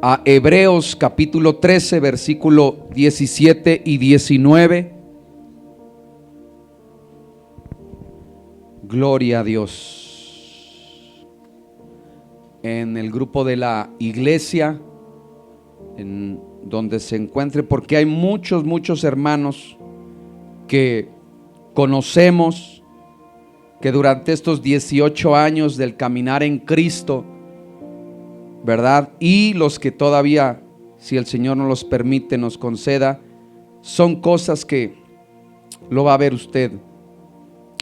a Hebreos capítulo 13, versículo 17 y 19. Gloria a Dios. En el grupo de la iglesia, en donde se encuentre, porque hay muchos hermanos que conocemos, que durante estos 18 años del caminar en Cristo, ¿verdad? Y los que todavía, si el Señor nos los permite, nos conceda, son cosas que lo va a ver usted.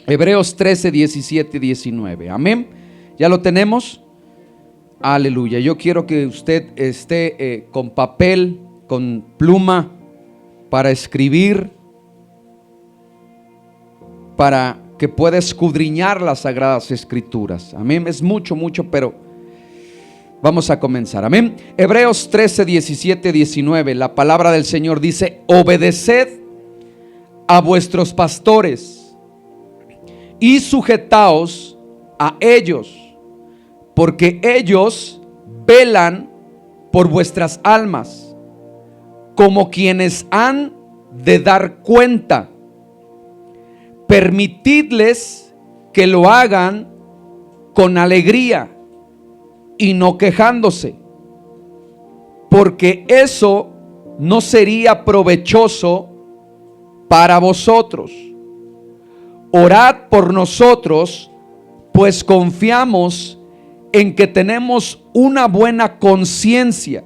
Hebreos 13, 17 y 19. Amén. ¿Ya lo tenemos? Aleluya. Yo quiero que usted esté con papel, con pluma, para escribir, para que pueda escudriñar las Sagradas Escrituras. Amén. Es mucho, pero vamos a comenzar. Amén. Hebreos 13, 17, 19. La palabra del Señor dice: obedeced a vuestros pastores y sujetaos a ellos, porque ellos velan por vuestras almas, como quienes han de dar cuenta. Permitidles que lo hagan con alegría y no quejándose, porque eso no sería provechoso para vosotros. Orad por nosotros, pues confiamos en que tenemos una buena conciencia,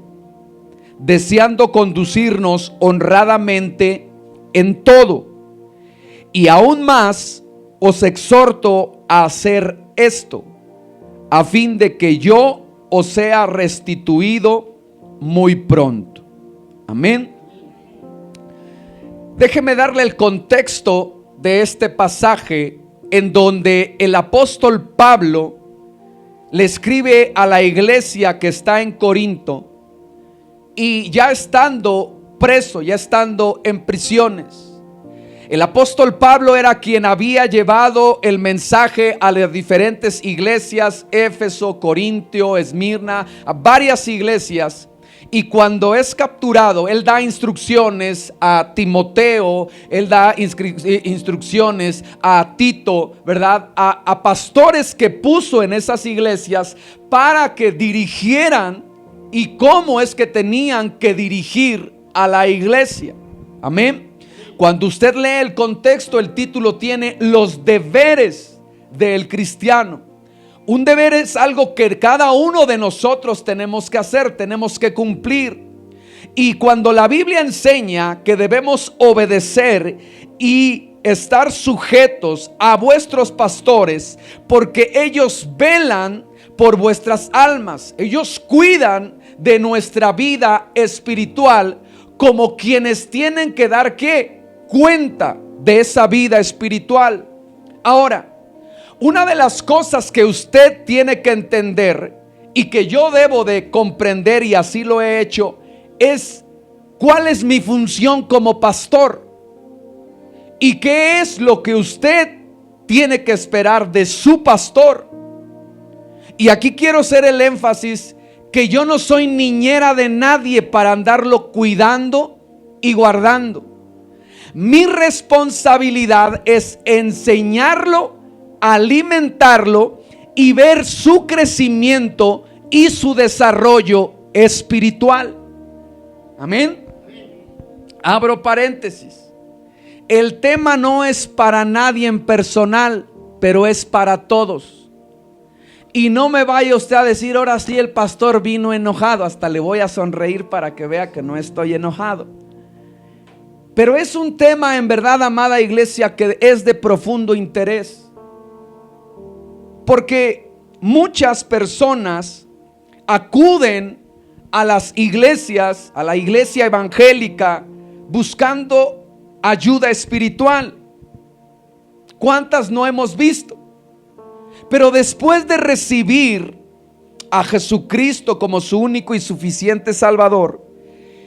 deseando conducirnos honradamente en todo. Y aún más os exhorto a hacer esto, a fin de que yo os sea restituido muy pronto. Amén. Déjeme darle el contexto de este pasaje, en donde el apóstol Pablo le escribe a la iglesia que está en Corinto, y ya estando preso, ya estando en prisiones. El apóstol Pablo era quien había llevado el mensaje a las diferentes iglesias: Éfeso, Corintio, Esmirna, a varias iglesias. Y cuando es capturado, él da instrucciones a Timoteo, él da instrucciones a Tito, ¿verdad? A pastores que puso en esas iglesias para que dirigieran, y cómo es que tenían que dirigir a la iglesia. Amén. Cuando usted lee el contexto, el título tiene los deberes del cristiano. Un deber es algo que cada uno de nosotros tenemos que hacer, tenemos que cumplir. Y cuando la Biblia enseña que debemos obedecer y estar sujetos a vuestros pastores, porque ellos velan por vuestras almas, ellos cuidan de nuestra vida espiritual, como quienes tienen que dar ¿qué? Cuenta de esa vida espiritual. Ahora, una de las cosas que usted tiene que entender, y que yo debo de comprender, y así lo he hecho, es cuál es mi función como pastor y qué es lo que usted tiene que esperar de su pastor. Y aquí quiero hacer el énfasis que yo no soy niñera de nadie para andarlo cuidando y guardando. Mi responsabilidad es enseñarlo, alimentarlo y ver su crecimiento y su desarrollo espiritual. Amén. Abro paréntesis. El tema no es para nadie en personal, pero es para todos. Y no me vaya usted a decir: ahora sí el pastor vino enojado. Hasta le voy a sonreír para que vea que no estoy enojado. Pero es un tema, en verdad, amada iglesia, que es de profundo interés. Porque muchas personas acuden a las iglesias, a la iglesia evangélica, buscando ayuda espiritual. ¿Cuántas no hemos visto? Pero después de recibir a Jesucristo como su único y suficiente Salvador,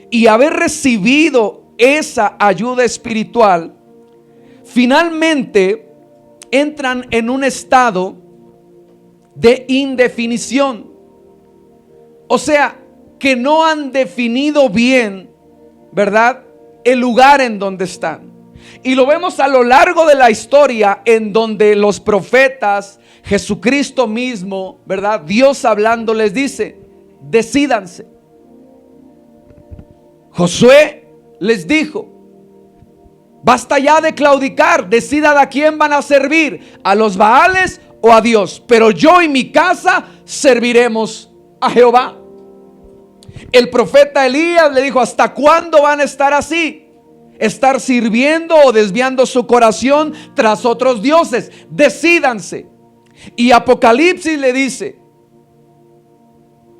y haber recibido esa ayuda espiritual, finalmente entran en un estado de indefinición. O sea, que no han definido bien, ¿verdad?, el lugar en donde están. Y lo vemos a lo largo de la historia, en donde los profetas, Jesucristo mismo, ¿verdad?, Dios hablando les dice: decídanse. Josué les dijo: basta ya de claudicar, decidan a quién van a servir, a los Baales o a Dios, pero yo y mi casa serviremos a Jehová. El profeta Elías le dijo: ¿hasta cuándo van a estar así? Estar sirviendo o desviando su corazón tras otros dioses. Decídanse. Y Apocalipsis le dice: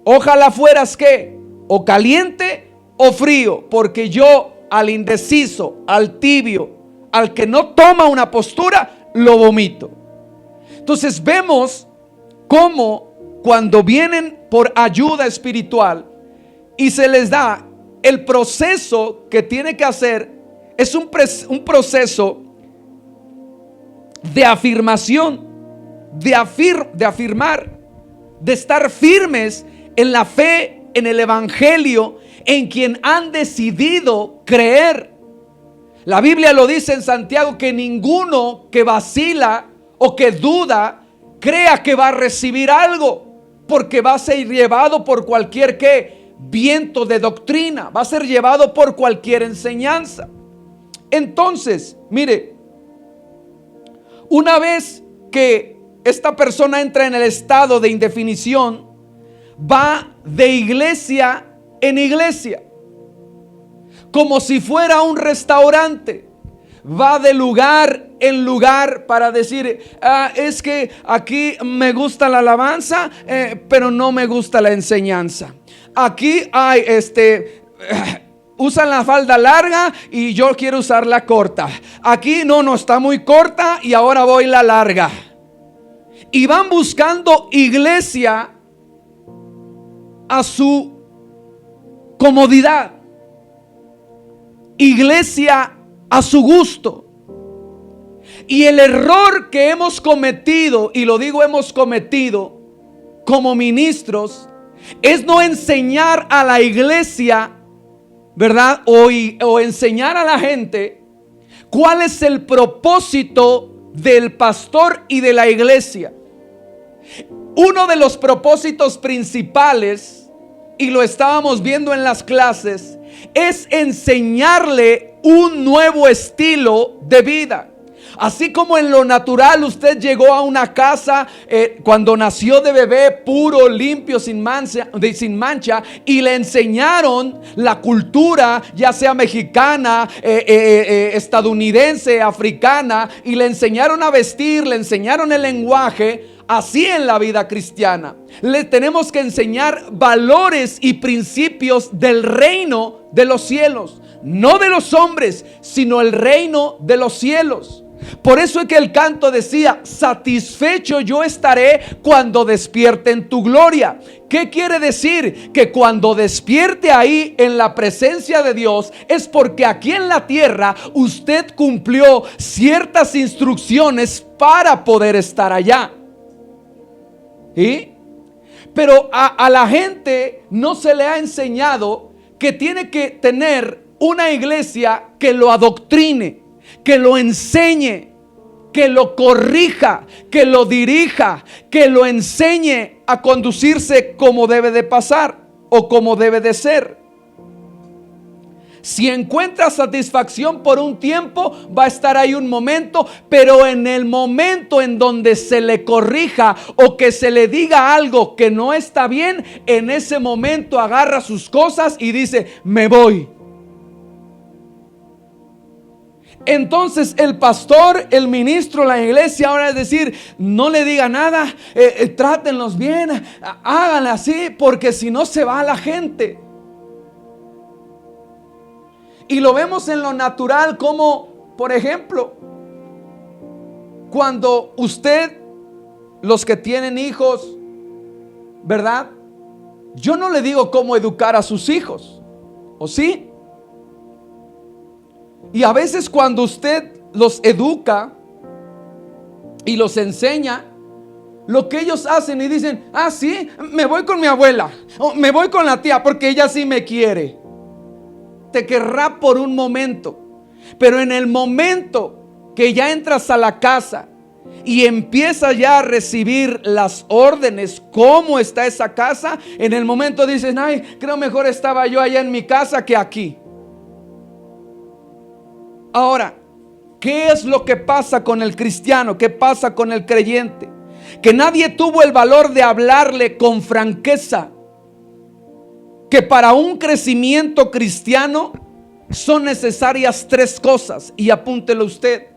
ojalá fueras que o caliente o frío, porque yo al indeciso, al tibio, al que no toma una postura, lo vomito. Entonces vemos cómo cuando vienen por ayuda espiritual y se les da el proceso que tiene que hacer, es un proceso de afirmación, de afirmar, de estar firmes en la fe, en el evangelio, en quien han decidido creer. La Biblia lo dice en Santiago, que ninguno que vacila o que duda crea que va a recibir algo, porque va a ser llevado por cualquier viento de doctrina, va a ser llevado por cualquier enseñanza. Entonces, mire, una vez que esta persona entra en el estado de indefinición, va de iglesia en iglesia, como si fuera un restaurante. Va de lugar en lugar para decir: es que aquí me gusta la alabanza, pero no me gusta la enseñanza. Aquí hay usan la falda larga y yo quiero usar la corta. Aquí no está muy corta y ahora voy la larga. Y van buscando iglesia a su comodidad, iglesia a su gusto. Y el error que hemos cometido, y lo digo hemos cometido como ministros, es no enseñar a la iglesia, ¿verdad?, o enseñar a la gente cuál es el propósito del pastor y de la iglesia. Uno de los propósitos principales, y lo estábamos viendo en las clases, es enseñarle un nuevo estilo de vida. Así como en lo natural usted llegó a una casa cuando nació de bebé, puro, limpio, sin mancha, y le enseñaron la cultura, ya sea mexicana, estadounidense, africana, y le enseñaron a vestir, le enseñaron el lenguaje. Así en la vida cristiana le tenemos que enseñar valores y principios del reino de los cielos, no de los hombres, sino el reino de los cielos. Por eso es que el canto decía: satisfecho yo estaré cuando despierte en tu gloria. ¿Qué quiere decir? Que cuando despierte ahí en la presencia de Dios, es porque aquí en la tierra usted cumplió ciertas instrucciones para poder estar allá. ¿Sí? Pero a la gente no se le ha enseñado que tiene que tener una iglesia que lo adoctrine, que lo enseñe, que lo corrija, que lo dirija, que lo enseñe a conducirse como debe de pasar o como debe de ser. Si encuentra satisfacción por un tiempo, va a estar ahí un momento, pero en el momento en donde se le corrija o que se le diga algo que no está bien, en ese momento agarra sus cosas y dice: me voy. Entonces el pastor, el ministro, la iglesia, ahora es decir: no le diga nada, trátenlos bien, háganle así, porque si no se va la gente. Y lo vemos en lo natural, como por ejemplo, cuando usted, los que tienen hijos, ¿verdad? Yo no le digo cómo educar a sus hijos, ¿o sí? Y a veces cuando usted los educa y los enseña, lo que ellos hacen y dicen, ah, sí, me voy con mi abuela, o me voy con la tía porque ella sí me quiere. Te querrá por un momento, pero en el momento que ya entras a la casa y empiezas ya a recibir las órdenes, cómo está esa casa, en el momento dices, ay, creo mejor estaba yo allá en mi casa que aquí. Ahora, ¿qué es lo que pasa con el cristiano? ¿Qué pasa con el creyente? Que nadie tuvo el valor de hablarle con franqueza que para un crecimiento cristiano son necesarias 3 cosas, y apúntelo usted.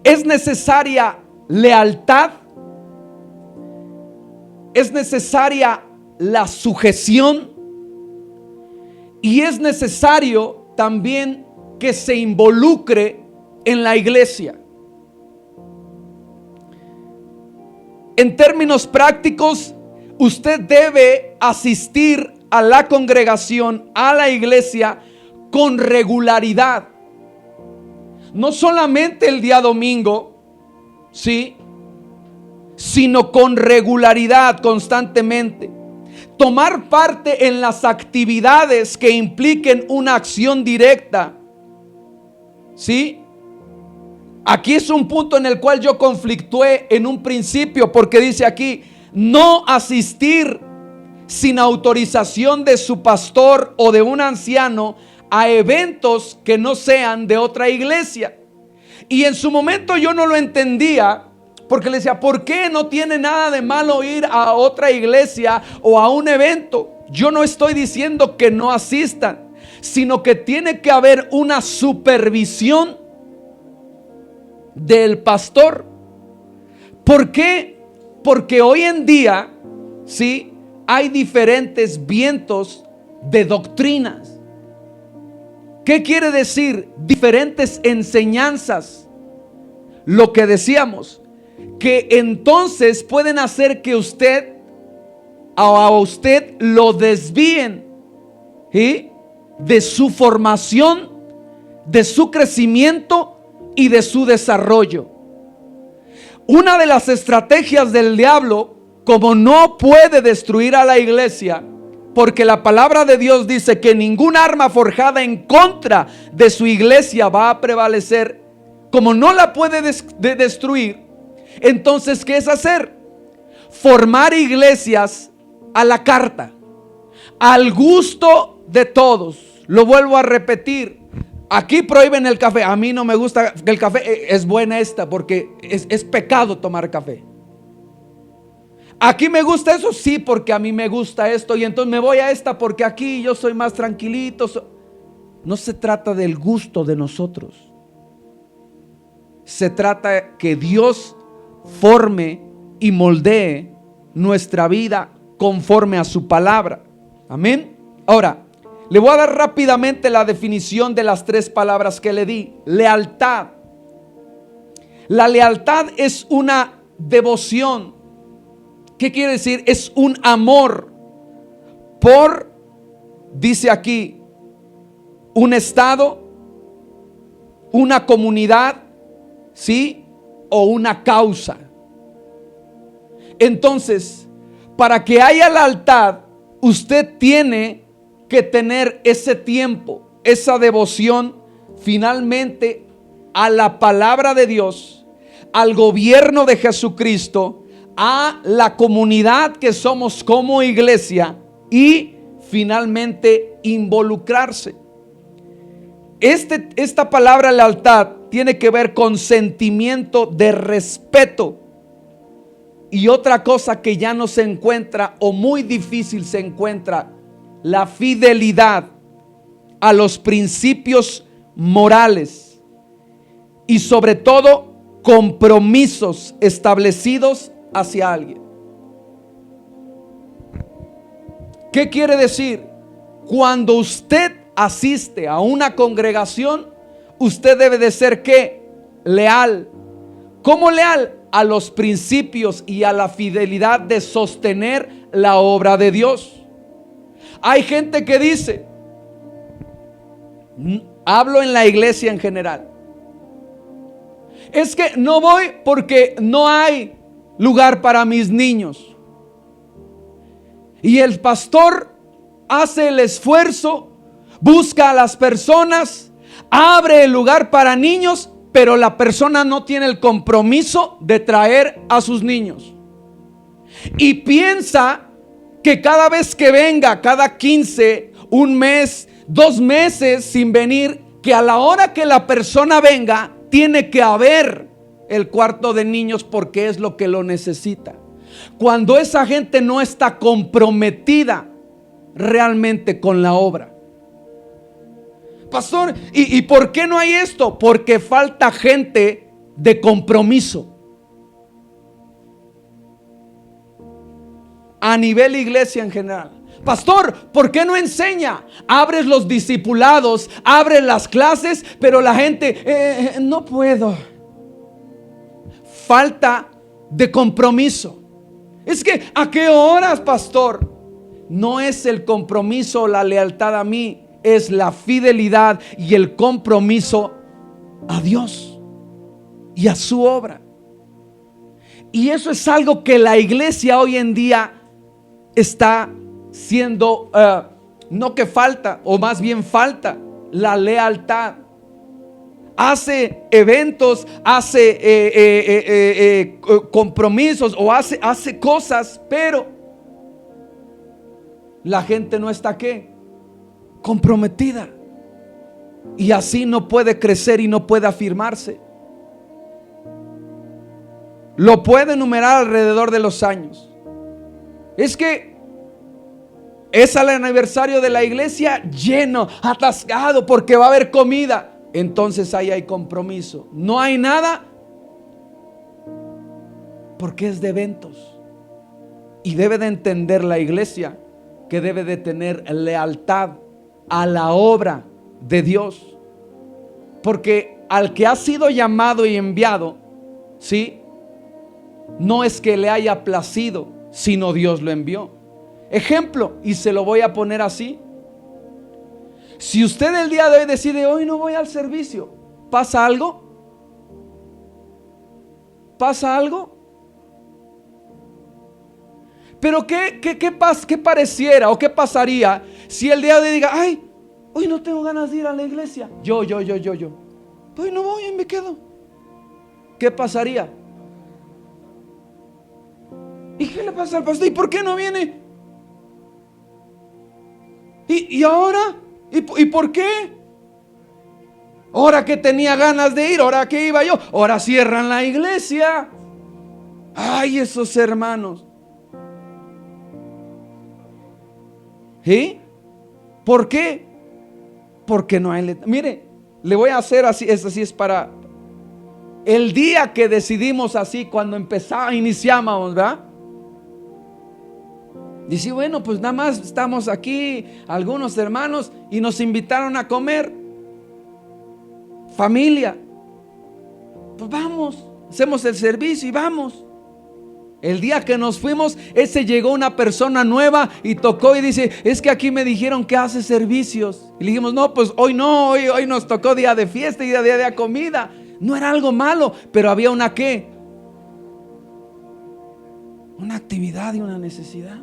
Es necesaria lealtad, es necesaria la sujeción y es necesario también que se involucre en la iglesia. En términos prácticos, usted debe asistir a la congregación, a la iglesia, con regularidad. No solamente el día domingo, ¿sí?, sino con regularidad, constantemente. Tomar parte en las actividades que impliquen una acción directa, ¿sí? Aquí es un punto en el cual yo conflictué en un principio, porque dice aquí, no asistir sin autorización de su pastor o de un anciano a eventos que no sean de otra iglesia. Y en su momento yo no lo entendía, porque le decía, ¿por qué no tiene nada de malo ir a otra iglesia o a un evento? Yo no estoy diciendo que no asistan, sino que tiene que haber una supervisión del pastor. ¿Por qué? Porque hoy en día, ¿sí?, hay diferentes vientos de doctrinas. ¿Qué quiere decir? Diferentes enseñanzas. Lo que decíamos, que entonces pueden hacer que usted a usted lo desvíen, ¿sí?, de su formación, de su crecimiento y de su desarrollo. Una de las estrategias del diablo, como no puede destruir a la iglesia, porque la palabra de Dios dice que ningún arma forjada en contra de su iglesia va a prevalecer, como no la puede destruir, entonces ¿qué es hacer? Formar iglesias a la carta, al gusto de todos. Lo vuelvo a repetir. Aquí prohíben el café. A mí no me gusta el café. Es buena esta porque es pecado tomar café. Aquí me gusta eso, sí, porque a mí me gusta esto. Y entonces me voy a esta porque aquí yo soy más tranquilito. No se trata del gusto de nosotros. Se trata que Dios forme y moldee nuestra vida conforme a su palabra. Amén. Ahora, le voy a dar rápidamente la definición de las 3 palabras que le di. Lealtad. La lealtad es una devoción. ¿Qué quiere decir? Es un amor por, dice aquí, un estado, una comunidad, ¿sí?, o una causa. Entonces, para que haya lealtad, usted tiene que tener ese tiempo, esa devoción finalmente a la palabra de Dios, al gobierno de Jesucristo, a la comunidad que somos como iglesia y finalmente involucrarse. Esta palabra lealtad tiene que ver con sentimiento de respeto. Y otra cosa que ya no se encuentra o muy difícil se encuentra, la fidelidad a los principios morales y sobre todo compromisos establecidos hacia alguien. ¿Qué quiere decir? Cuando usted asiste a una congregación, usted debe de ser ¿qué? Leal. ¿Cómo leal? A los principios y a la fidelidad de sostener la obra de Dios. Hay gente que dice, hablo en la iglesia en general, es que no voy porque no hay lugar para mis niños. Y el pastor hace el esfuerzo, busca a las personas, abre el lugar para niños, pero la persona no tiene el compromiso de traer a sus niños. Y piensa que cada vez que venga, cada 15, un mes, 2 meses sin venir, que a la hora que la persona venga, tiene que haber el cuarto de niños porque es lo que lo necesita. Cuando esa gente no está comprometida realmente con la obra. Pastor, ¿y por qué no hay esto? Porque falta gente de compromiso. A nivel iglesia en general. Pastor, ¿por qué no enseña? Abres los discipulados, abres las clases, pero la gente, no puedo. Falta de compromiso. Es que, ¿a qué horas, pastor? No es el compromiso o la lealtad a mí, es la fidelidad y el compromiso a Dios y a su obra. Y eso es algo que la iglesia hoy en día está siendo, no que falta, o más bien falta la lealtad. Hace eventos, hace compromisos o hace cosas, pero la gente no está ¿qué? Comprometida. Y así no puede crecer y no puede afirmarse. Lo puede enumerar alrededor de los años. Es que es el aniversario de la iglesia lleno, atascado, porque va a haber comida. Entonces ahí hay compromiso. No hay nada porque es de eventos. Y debe de entender la iglesia que debe de tener lealtad a la obra de Dios. Porque al que ha sido llamado y enviado, ¿sí? No es que le haya placido, sino Dios lo envió. Ejemplo, y se lo voy a poner así. Si usted el día de hoy decide, hoy no voy al servicio, ¿pasa algo? ¿Pasa algo? Pero ¿qué pareciera o qué pasaría si el día de hoy diga, ay, hoy no tengo ganas de ir a la iglesia? Yo. Hoy no voy y me quedo. ¿Qué pasaría? ¿Y qué le pasa al pastor? ¿Y por qué no viene? ¿Y ahora? ¿Y por qué? Ahora que tenía ganas de ir, ahora que iba yo, ahora cierran la iglesia. Ay, esos hermanos. ¿Sí? ¿Por qué? Porque no hay. Mire, le voy a hacer así, es así, es para el día que decidimos así, cuando iniciamos, ¿verdad? Dice, bueno, pues nada más estamos aquí algunos hermanos y nos invitaron a comer. Familia. Pues vamos, hacemos el servicio y vamos. El día que nos fuimos, llegó una persona nueva y tocó y dice, es que aquí me dijeron que hace servicios. Y le dijimos, no, pues hoy no, hoy nos tocó día de fiesta y día de comida. No era algo malo, pero había una ¿qué? Una actividad y una necesidad.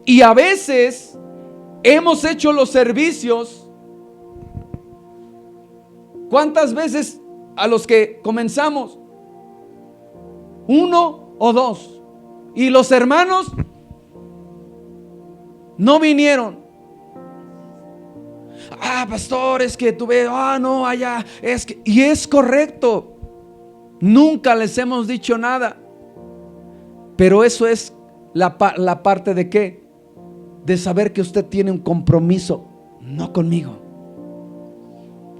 Y a veces hemos hecho los servicios. ¿Cuántas veces a los que comenzamos? 1 o 2. Y los hermanos no vinieron. Pastor, es que tú ves, no, allá, es que, y es correcto. Nunca les hemos dicho nada. Pero eso es la parte de ¿qué? De saber que usted tiene un compromiso, no conmigo,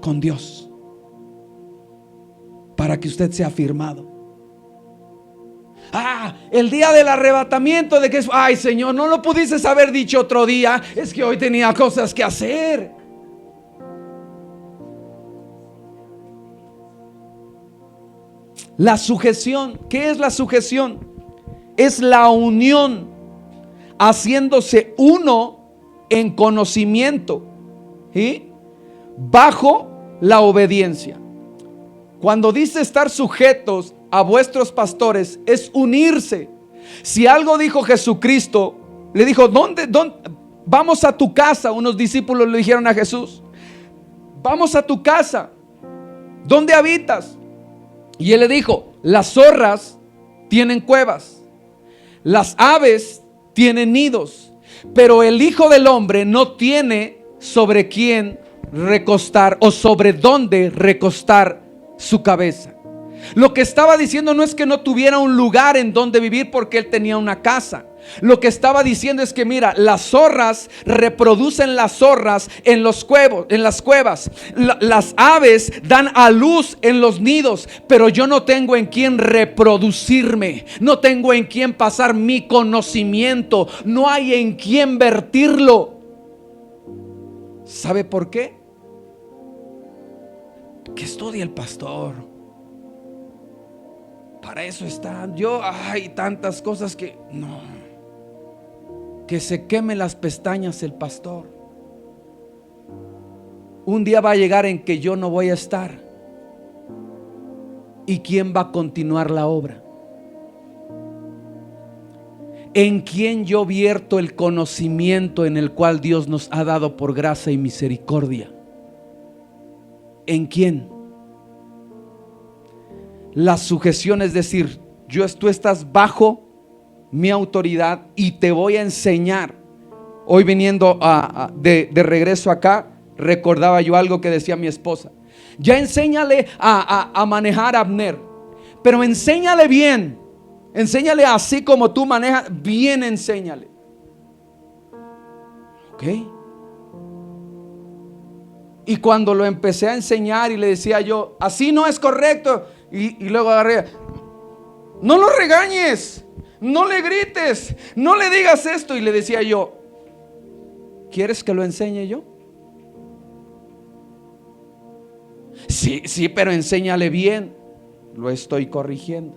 con Dios, para que usted sea firmado. El día del arrebatamiento, de que es, ay Señor, no lo pudiste haber dicho otro día, es que hoy tenía cosas que hacer. La sujeción, ¿qué es la sujeción? Es la unión, haciéndose uno en conocimiento, ¿sí? Bajo la obediencia. Cuando dice estar sujetos a vuestros pastores es unirse. Si algo dijo Jesucristo, le dijo, ¿dónde? Vamos a tu casa. Unos discípulos le dijeron a Jesús, vamos a tu casa. ¿Dónde habitas? Y él le dijo, las zorras tienen cuevas, las aves tienen nidos, pero el Hijo del Hombre no tiene sobre quién recostar o sobre dónde recostar su cabeza. Lo que estaba diciendo no es que no tuviera un lugar en donde vivir porque él tenía una casa. Lo que estaba diciendo es que mira, las zorras reproducen las zorras en las cuevas. Las aves dan a luz en los nidos, pero yo no tengo en quién reproducirme, no tengo en quién pasar mi conocimiento, no hay en quién vertirlo. ¿Sabe por qué? Que estudie el pastor. Para eso está. Hay tantas cosas que no. Que se queme las pestañas el pastor. Un día va a llegar en que yo no voy a estar. ¿Y quién va a continuar la obra? ¿En quién yo vierto el conocimiento en el cual Dios nos ha dado por gracia y misericordia? ¿En quién? La sujeción es decir, tú estás bajo mi autoridad y te voy a enseñar. Hoy viniendo de regreso acá, recordaba yo algo que decía mi esposa. Ya enséñale a manejar a Abner, pero enséñale bien. Enséñale así como tú manejas, bien enséñale. ¿Ok? Y cuando lo empecé a enseñar y le decía yo, así no es correcto. Y luego agarré, no lo regañes, no le grites, no le digas esto. Y le decía yo, ¿quieres que lo enseñe yo? Sí, pero enséñale bien. Lo estoy corrigiendo.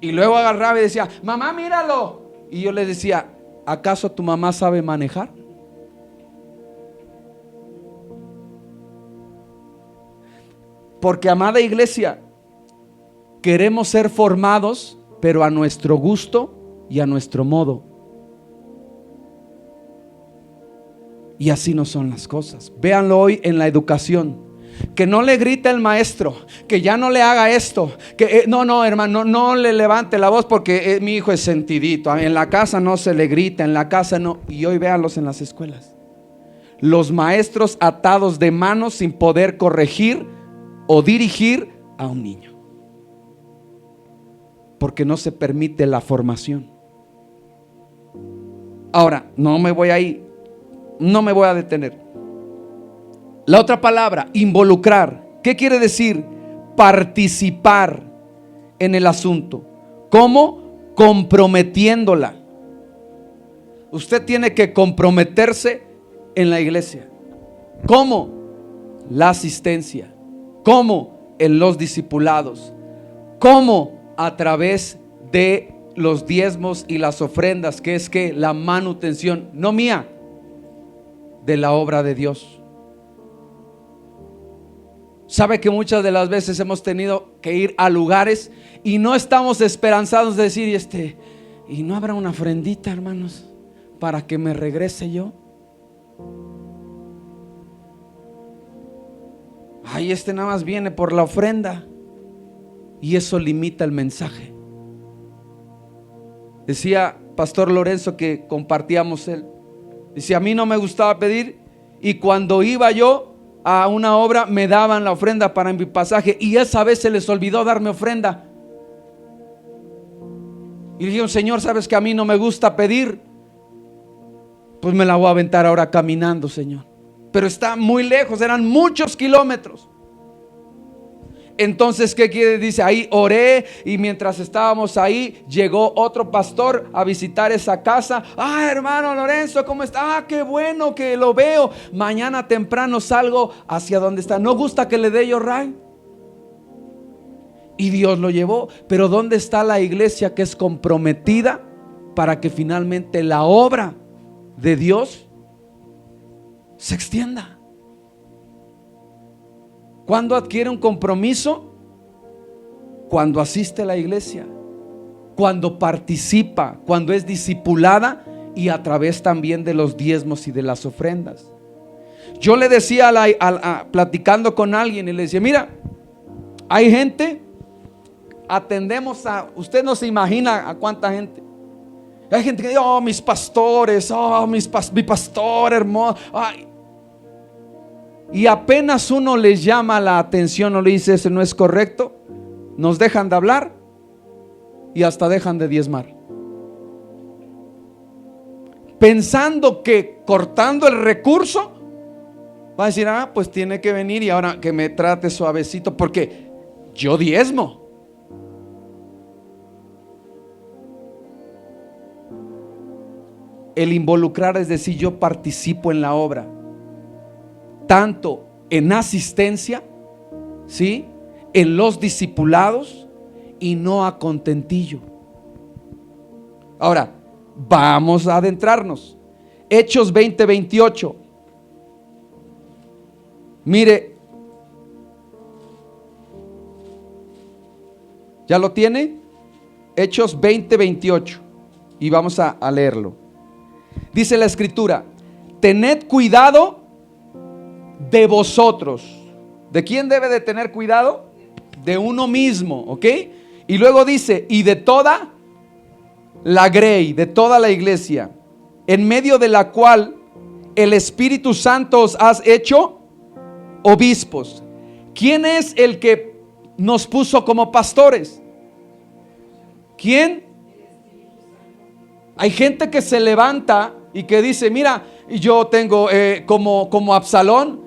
Y luego agarraba y decía, mamá, míralo. Y yo le decía, ¿acaso tu mamá sabe manejar? Porque, amada iglesia, queremos ser formados, pero a nuestro gusto y a nuestro modo. Y así no son las cosas. Véanlo hoy en la educación. Que no le grite el maestro, que ya no le haga esto, que no hermano, no le levante la voz porque mi hijo es sentidito. En la casa no se le grita, en la casa no. Y hoy véanlos en las escuelas. Los maestros atados de manos sin poder corregir o dirigir a un niño, porque no se permite la formación. Ahora, no me voy a detener. La otra palabra, involucrar. ¿Qué quiere decir? Participar en el asunto. ¿Cómo? Comprometiéndola. Usted tiene que comprometerse en la iglesia. ¿Cómo? La asistencia. ¿Cómo? En los discipulados. ¿Cómo? A través de los diezmos y las ofrendas, que es que la manutención, no mía, de la obra de Dios. Sabe que muchas de las veces hemos tenido que ir a lugares y no estamos esperanzados de decir, y no habrá una ofrendita, hermanos, para que me regrese yo. Ay, nada más viene por la ofrenda. Y eso limita el mensaje. Decía Pastor Lorenzo que compartíamos él. Dice, a mí no me gustaba pedir, y cuando iba yo a una obra me daban la ofrenda para mi pasaje, y esa vez se les olvidó darme ofrenda. Y le dije, Señor, sabes que a mí no me gusta pedir, pues me la voy a aventar ahora caminando, Señor. Pero está muy lejos, eran muchos kilómetros. Entonces, ¿qué quiere? Dice, ahí oré, y mientras estábamos ahí, llegó otro pastor a visitar esa casa. Hermano Lorenzo, ¿cómo está? Qué bueno que lo veo. Mañana temprano salgo hacia donde está. ¿No gusta que le dé yo ray? Y Dios lo llevó. Pero ¿dónde está la iglesia que es comprometida para que finalmente la obra de Dios se extienda? ¿Cuándo adquiere un compromiso? Cuando asiste a la iglesia, cuando participa, cuando es discipulada y a través también de los diezmos y de las ofrendas. Yo le decía platicando con alguien y le decía, mira, hay gente, atendemos usted no se imagina a cuánta gente. Hay gente que dice, oh, mis pastores, oh, mi pastor hermoso. Ay. Y apenas uno les llama la atención o le dice, ese no es correcto, nos dejan de hablar y hasta dejan de diezmar, pensando que cortando el recurso va a decir, pues tiene que venir y ahora que me trate suavecito porque yo diezmo. El involucrar es decir, yo participo en la obra, tanto en asistencia, ¿sí?, en los discipulados, y no a contentillo. Ahora, vamos a adentrarnos. Hechos 20:28. Mire, ¿ya lo tiene? Hechos 20:28. Y vamos a leerlo. Dice la escritura: tened cuidado de vosotros. ¿De quién debe de tener cuidado? De uno mismo, ¿ok? Y luego dice, y de toda la grey, de toda la iglesia, en medio de la cual el Espíritu Santo os has hecho obispos. ¿Quién es el que nos puso como pastores? ¿Quién? Hay gente que se levanta y que dice, mira, yo tengo como Absalón,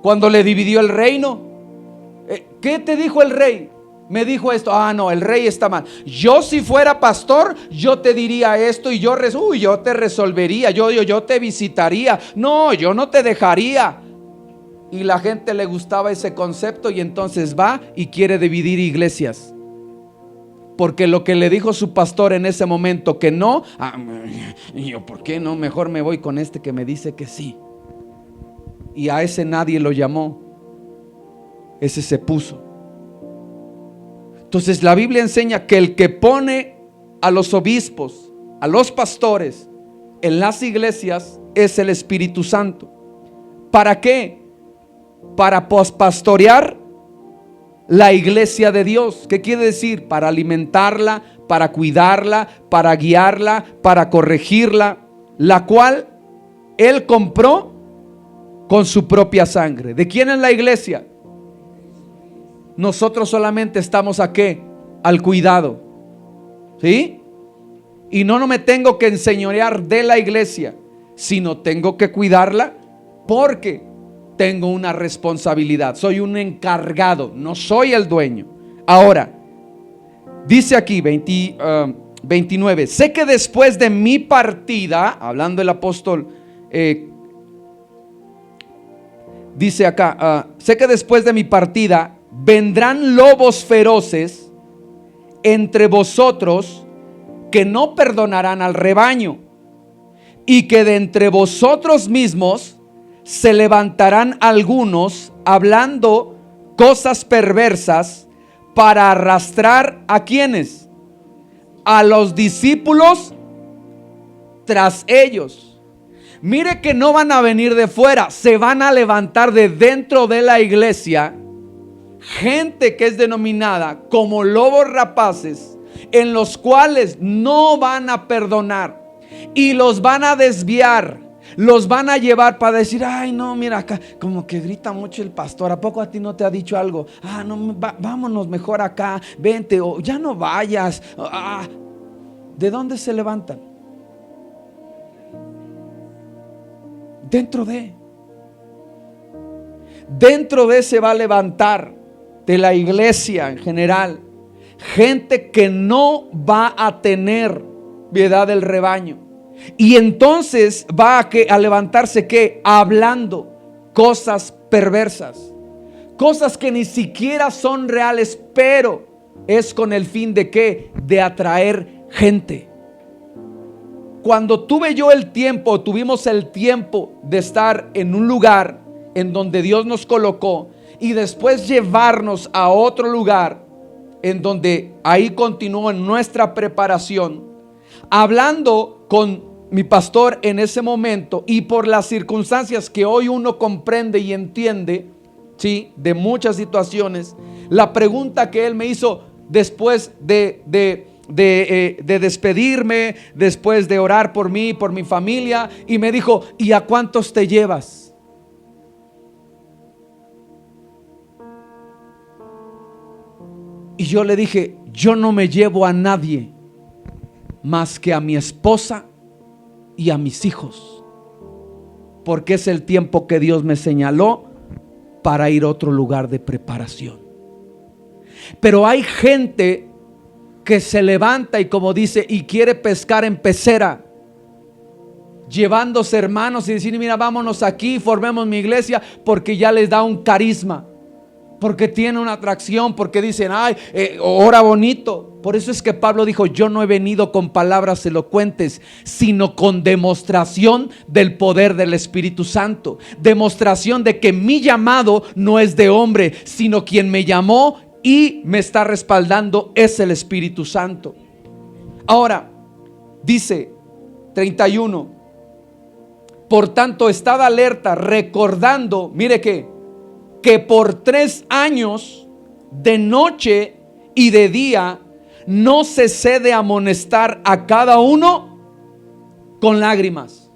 cuando le dividió el reino. ¿Qué te dijo el rey? Me dijo esto. No, el rey está mal. Yo si fuera pastor, yo te diría esto y yo te resolvería, yo te visitaría. No, yo no te dejaría. Y la gente le gustaba ese concepto y entonces va y quiere dividir iglesias. Porque lo que le dijo su pastor en ese momento que no, yo, ¿por qué no? Mejor me voy con este que me dice que sí. Y a ese nadie lo llamó. Ese se puso. Entonces la Biblia enseña que el que pone a los obispos, a los pastores en las iglesias es el Espíritu Santo. ¿Para qué? Para pastorear la iglesia de Dios. ¿Qué quiere decir? Para alimentarla, para cuidarla, para guiarla, para corregirla, la cual Él compró con su propia sangre. ¿De quién es la iglesia? Nosotros solamente estamos ¿a qué? Al cuidado, ¿sí? Y no me tengo que enseñorear de la iglesia, sino tengo que cuidarla porque tengo una responsabilidad. Soy un encargado, no soy el dueño. Ahora, dice aquí 29, sé que después de mi partida, hablando el apóstol, dice acá, sé que después de mi partida vendrán lobos feroces entre vosotros que no perdonarán al rebaño, y que de entre vosotros mismos se levantarán algunos hablando cosas perversas para arrastrar ¿a quiénes? A los discípulos tras ellos. Mire que no van a venir de fuera, se van a levantar de dentro de la iglesia gente que es denominada como lobos rapaces, en los cuales no van a perdonar y los van a desviar, los van a llevar para decir, ay no, mira acá, como que grita mucho el pastor, ¿a poco a ti no te ha dicho algo? No, vámonos mejor acá, vente, o ya no vayas. ¿De dónde se levantan? Dentro de se va a levantar de la iglesia en general gente que no va a tener piedad del rebaño, y entonces va a levantarse ¿qué? Hablando cosas perversas, cosas que ni siquiera son reales, pero es con el fin de ¿qué? De atraer gente. Cuando tuvimos el tiempo de estar en un lugar en donde Dios nos colocó y después llevarnos a otro lugar, en donde ahí continuó en nuestra preparación, hablando con mi pastor en ese momento, y por las circunstancias que hoy uno comprende y entiende, ¿sí?, de muchas situaciones, la pregunta que él me hizo después de despedirme, después de orar por mí, por mi familia, y me dijo: ¿y a cuántos te llevas? Y yo le dije: yo no me llevo a nadie más que a mi esposa y a mis hijos, porque es el tiempo que Dios me señaló para ir a otro lugar de preparación. Pero hay gente que se levanta y, como dice, y quiere pescar en pecera, llevándose hermanos y decir: mira, vámonos aquí, formemos mi iglesia, porque ya les da un carisma, porque tiene una atracción, porque dicen: ay, ora bonito. Por eso es que Pablo dijo: yo no he venido con palabras elocuentes, sino con demostración del poder del Espíritu Santo, demostración de que mi llamado no es de hombre, sino quien me llamó y me está respaldando es el Espíritu Santo. Ahora dice 31: por tanto, estad alerta, recordando, mire que por 3 años, de noche y de día, no cesé de amonestar a cada uno con lágrimas.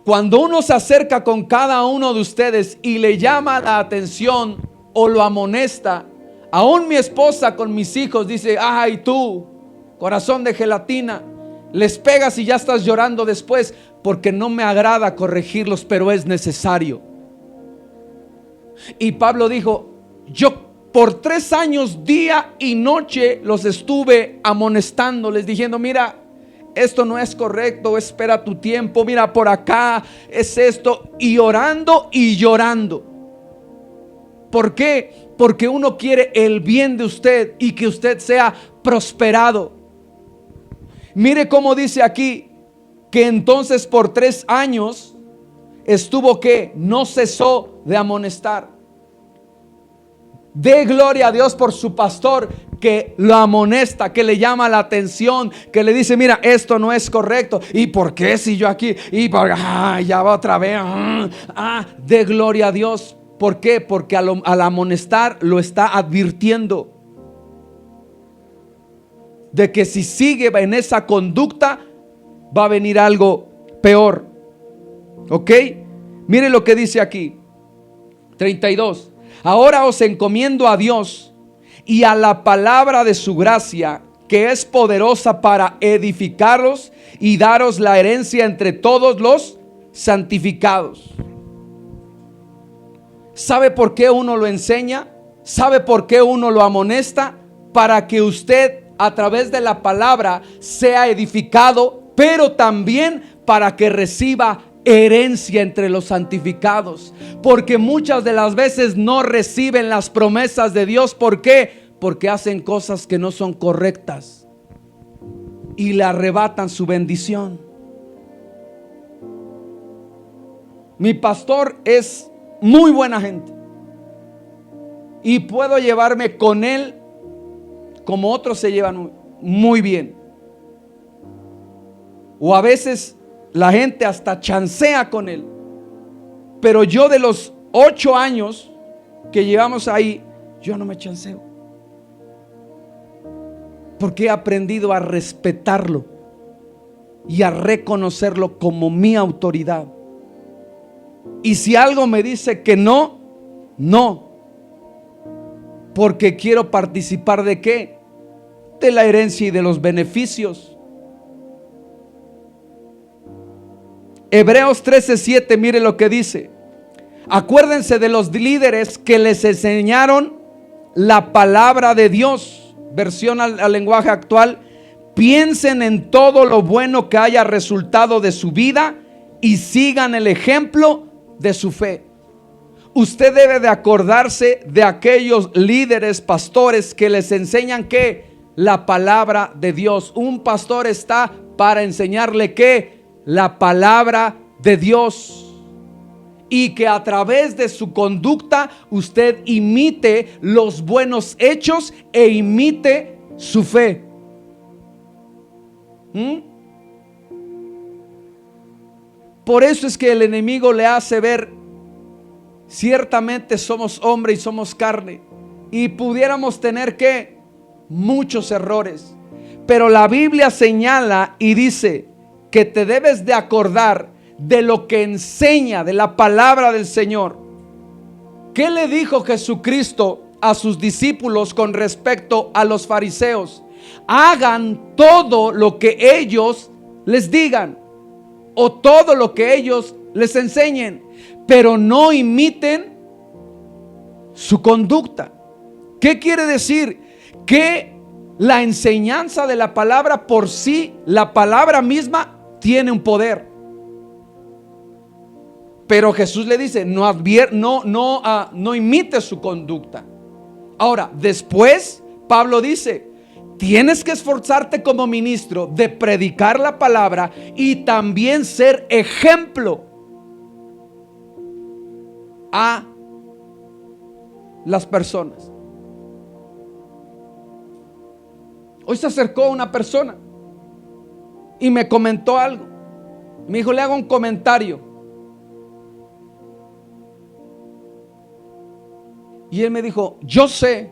Cuando uno se acerca con cada uno de ustedes y le llama la atención o lo amonesta, aún mi esposa con mis hijos dice: ay, tú, corazón de gelatina, les pegas y ya estás llorando después, porque no me agrada corregirlos, pero es necesario. Y Pablo dijo: yo por 3 años, día y noche, los estuve amonestándoles, diciendo: mira, esto no es correcto, espera tu tiempo, mira, por acá es esto, y orando y llorando. ¿Por qué? Porque uno quiere el bien de usted y que usted sea prosperado. Mire cómo dice aquí, que entonces por 3 años estuvo, que no cesó de amonestar. Dé gloria a Dios por su pastor, que lo amonesta, que le llama la atención, que le dice: mira, esto no es correcto. ¿Y por qué si yo aquí? Y ya va otra vez. Dé gloria a Dios. ¿Por qué? Porque al amonestar lo está advirtiendo de que si sigue en esa conducta va a venir algo peor. ¿Ok? Mire lo que dice aquí 32: ahora os encomiendo a Dios y a la palabra de su gracia, que es poderosa para edificaros y daros la herencia entre todos los santificados. ¿Sabe por qué uno lo enseña? ¿Sabe por qué uno lo amonesta? Para que usted, a través de la palabra, sea edificado, pero también para que reciba herencia entre los santificados. Porque muchas de las veces no reciben las promesas de Dios. ¿Por qué? Porque hacen cosas que no son correctas y le arrebatan su bendición. Mi pastor es muy buena gente y puedo llevarme con él como otros se llevan muy bien, o a veces la gente hasta chancea con él. Pero yo, de los 8 años que llevamos ahí, yo no me chanceo, porque he aprendido a respetarlo y a reconocerlo como mi autoridad. Y si algo me dice que no, no, porque quiero participar ¿de qué? De la herencia y de los beneficios. Hebreos 13:7, mire lo que dice: acuérdense de los líderes que les enseñaron la palabra de Dios. Versión al lenguaje actual: piensen en todo lo bueno que haya resultado de su vida y sigan el ejemplo de su fe. Usted debe de acordarse de aquellos líderes, pastores, que les enseñan que la palabra de Dios. Un pastor está para enseñarle que la palabra de Dios. y que a través de su conducta usted imite los buenos hechos e imite su fe. Por eso es que el enemigo le hace ver, ciertamente somos hombre y somos carne, y pudiéramos tener que muchos errores, pero la Biblia señala y dice que te debes de acordar de lo que enseña, de la palabra del Señor. ¿Qué le dijo Jesucristo a sus discípulos con respecto a los fariseos? Hagan todo lo que ellos les digan o todo lo que ellos les enseñen, pero no imiten su conducta. ¿Qué quiere decir? Que la enseñanza de la palabra por sí, la palabra misma tiene un poder. Pero Jesús le dice, no imite su conducta. Ahora, después Pablo dice, tienes que esforzarte como ministro de predicar la palabra y también ser ejemplo a las personas. Hoy se acercó una persona y me comentó algo. Me dijo, le hago un comentario. Y él me dijo, yo sé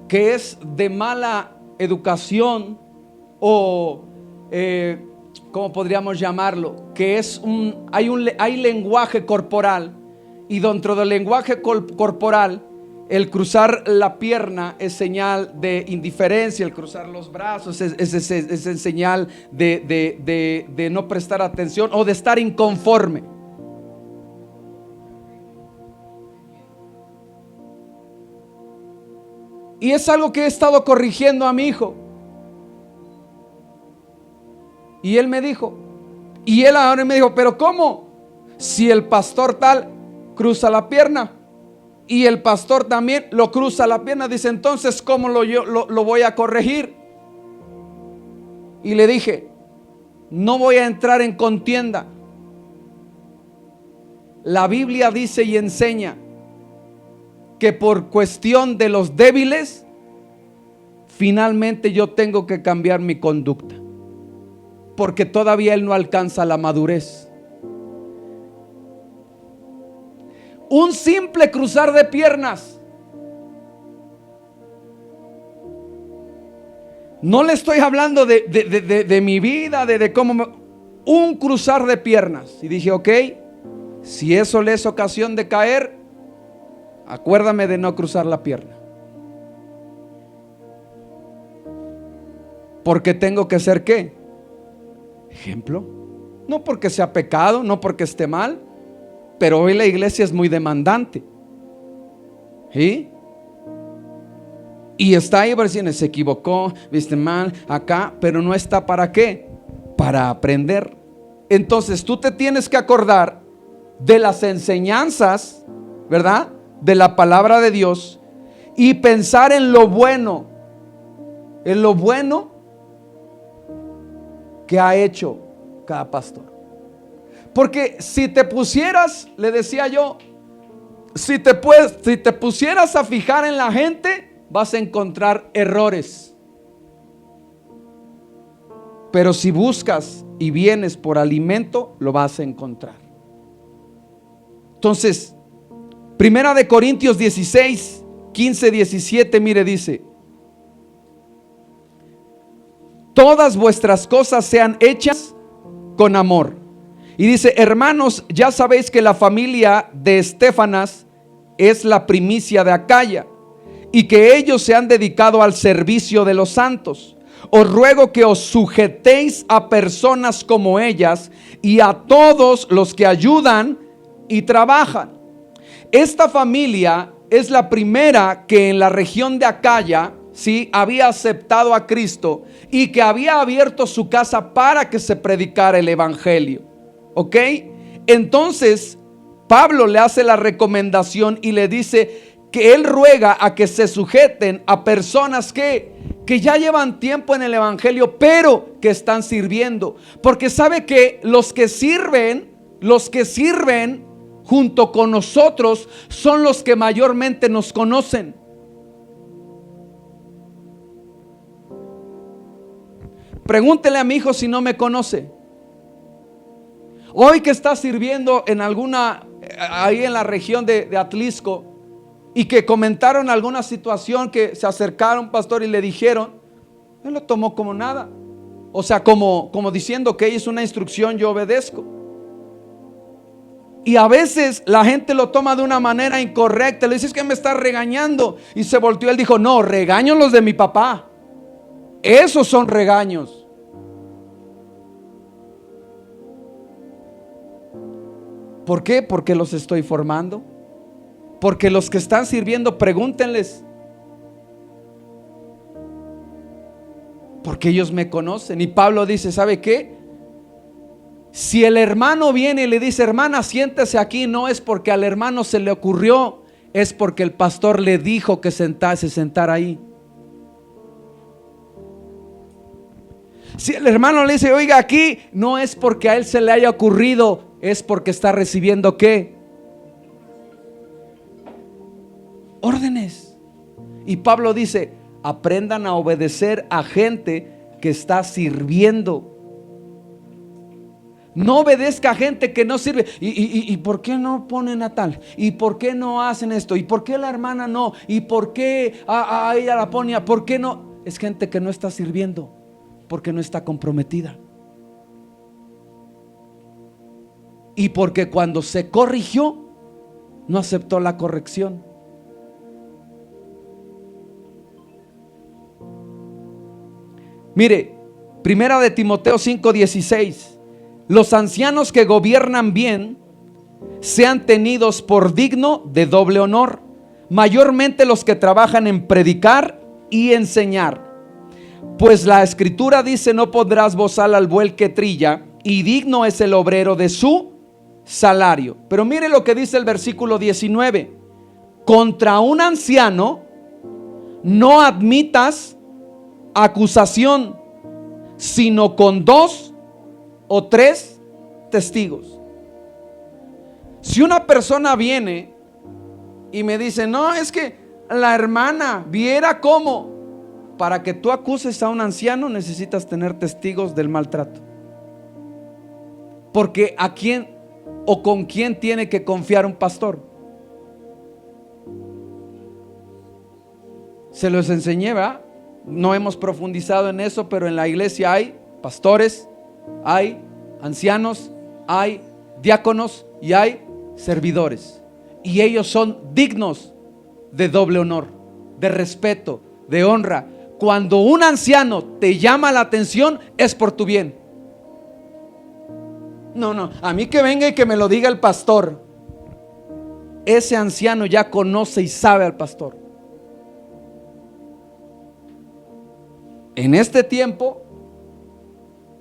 que es de mala educación o ¿cómo podríamos llamarlo? Que es hay lenguaje corporal, y dentro del lenguaje corporal el cruzar la pierna es señal de indiferencia, el cruzar los brazos es señal de no prestar atención o de estar inconforme. Y es algo que he estado corrigiendo a mi hijo. Y él me dijo, pero ¿cómo? Si el pastor tal cruza la pierna y el pastor también lo cruza la pierna, dice, entonces ¿cómo lo voy a corregir? Y le dije, no voy a entrar en contienda. La Biblia dice y enseña que por cuestión de los débiles, finalmente yo tengo que cambiar mi conducta, porque todavía él no alcanza la madurez. Un simple cruzar de piernas. No le estoy hablando de mi vida, de cómo un cruzar de piernas. Y dije, ok, si eso le es ocasión de caer, acuérdame de no cruzar la pierna, porque tengo que ser ¿qué? Ejemplo. No porque sea pecado, no porque esté mal, pero hoy la iglesia es muy demandante, ¿sí? Y está ahí diciendo, se equivocó, viste mal acá, pero no está para ¿qué? Para aprender. Entonces tú te tienes que acordar de las enseñanzas, ¿verdad?, de la palabra de Dios, y pensar en lo bueno que ha hecho cada pastor. Porque si te pusieras, le decía yo, si te pusieras a fijar en la gente, vas a encontrar errores. Pero si buscas y vienes por alimento, lo vas a encontrar. Entonces, Primera de Corintios 16, 15, 17, mire, dice: todas vuestras cosas sean hechas con amor. Y dice: hermanos, ya sabéis que la familia de Estéfanas es la primicia de Acaya, y que ellos se han dedicado al servicio de los santos. Os ruego que os sujetéis a personas como ellas y a todos los que ayudan y trabajan. Esta familia es la primera que en la región de Acaya, ¿sí?, había aceptado a Cristo y que había abierto su casa para que se predicara el evangelio. ¿Ok? Entonces Pablo le hace la recomendación y le dice que él ruega a que se sujeten a personas que ya llevan tiempo en el evangelio, pero que están sirviendo. Porque sabe que los que sirven junto con nosotros son los que mayormente nos conocen. Pregúntele a mi hijo si no me conoce. Hoy que está sirviendo en alguna, ahí en la región de Atlisco, y que comentaron alguna situación, que se acercaron, pastor, y le dijeron, él lo tomó como nada. O sea, como diciendo que es una instrucción, yo obedezco. Y a veces la gente lo toma de una manera incorrecta. Le dices que me está regañando. Y se volteó, él dijo, no, regaño los de mi papá. Esos son regaños. ¿Por qué? Porque los estoy formando. Porque los que están sirviendo, pregúntenles. Porque ellos me conocen. Y Pablo dice, ¿sabe qué? Si el hermano viene y le dice, hermana, siéntese aquí, no es porque al hermano se le ocurrió, es porque el pastor le dijo que se sentara ahí. Si el hermano le dice, oiga, aquí, no es porque a él se le haya ocurrido, es porque está recibiendo ¿qué? Órdenes. Y Pablo dice, aprendan a obedecer a gente que está sirviendo. No obedezca a gente que no sirve. ¿Y por qué no ponen a tal? ¿Y por qué no hacen esto? ¿Y por qué la hermana no? ¿Y por qué a ella la ponía? ¿Por qué no? Es gente que no está sirviendo porque no está comprometida. Y porque cuando se corrigió, no aceptó la corrección. Mire, primera de Timoteo 5:16. Los ancianos que gobiernan bien sean tenidos por digno de doble honor, mayormente los que trabajan en predicar y enseñar. Pues la escritura dice, no pondrás bozal al buey que trilla, y digno es el obrero de su salario. Pero mire lo que dice el versículo 19. Contra un anciano no admitas acusación, sino con 2 o 3 testigos. Si una persona viene y me dice, no, es que la hermana viera cómo, para que tú acuses a un anciano necesitas tener testigos del maltrato. Porque ¿a quién o con quién tiene que confiar un pastor? Se los enseñé, ¿verdad? No hemos profundizado en eso, pero en la iglesia hay pastores, hay ancianos, hay diáconos y hay servidores. Y ellos son dignos de doble honor, de respeto, de honra. Cuando un anciano te llama la atención, es por tu bien. No, a mí que venga y que me lo diga el pastor. Ese anciano ya conoce y sabe al pastor. En este tiempo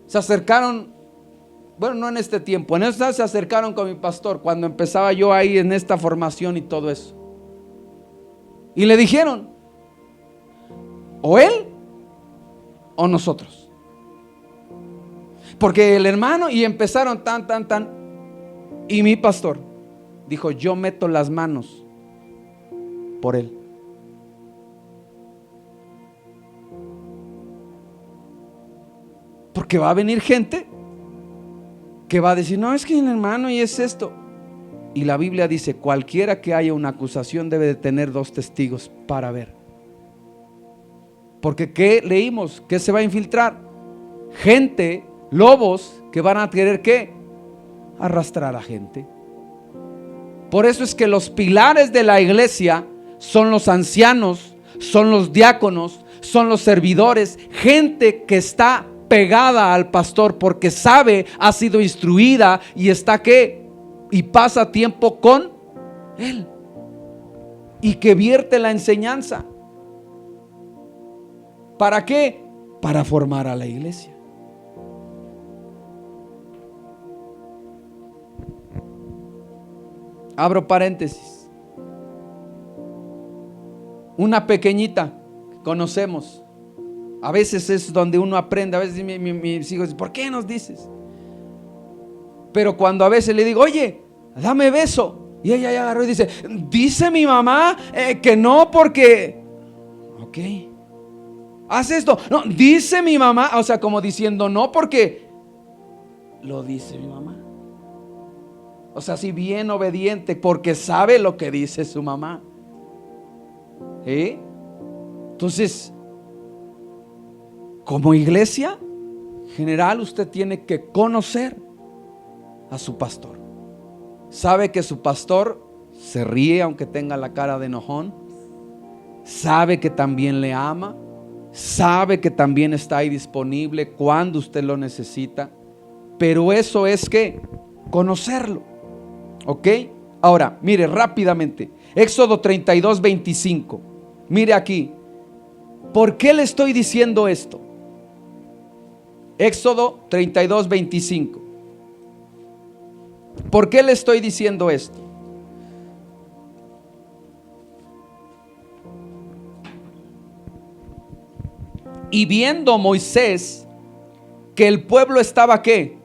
se acercaron, bueno, no en este tiempo, en esta se acercaron con mi pastor cuando empezaba yo ahí en esta formación y todo eso. Y le dijeron, o él o nosotros. Porque el hermano, y empezaron tan. Y mi pastor dijo, yo meto las manos por él. Porque va a venir gente que va a decir, no, es que el hermano y es esto. Y la Biblia dice, cualquiera que haya una acusación debe de tener 2 testigos para ver. Porque ¿qué leímos? ¿Qué se va a infiltrar? Gente, lobos que van a querer ¿qué? Arrastrar a gente. Por eso es que los pilares de la iglesia son los ancianos, son los diáconos, son los servidores, gente que está pegada al pastor porque sabe, ha sido instruida y está ¿qué? Y pasa tiempo con él y que vierte la enseñanza. ¿Para qué? Para formar a la iglesia. Abro paréntesis. Una pequeñita que conocemos. A veces es donde uno aprende. A veces mis hijos dicen, ¿por qué nos dices? Pero cuando a veces le digo, oye, dame beso. Y ella ya agarró y dice mi mamá que no porque, ok, haz esto. No, dice mi mamá, o sea, como diciendo no porque lo dice mi mamá. O sea, así bien obediente porque sabe lo que dice su mamá. Entonces, como iglesia general, usted tiene que conocer a su pastor. Sabe que su pastor se ríe aunque tenga la cara de enojón. Sabe que también le ama. Sabe que también está ahí disponible cuando usted lo necesita. Pero eso es que conocerlo. ¿Ok? Ahora, mire rápidamente. Éxodo 32, 25. Mire aquí. ¿Por qué le estoy diciendo esto? Éxodo 32, 25. ¿Por qué le estoy diciendo esto? Y viendo Moisés que el pueblo estaba ¿qué?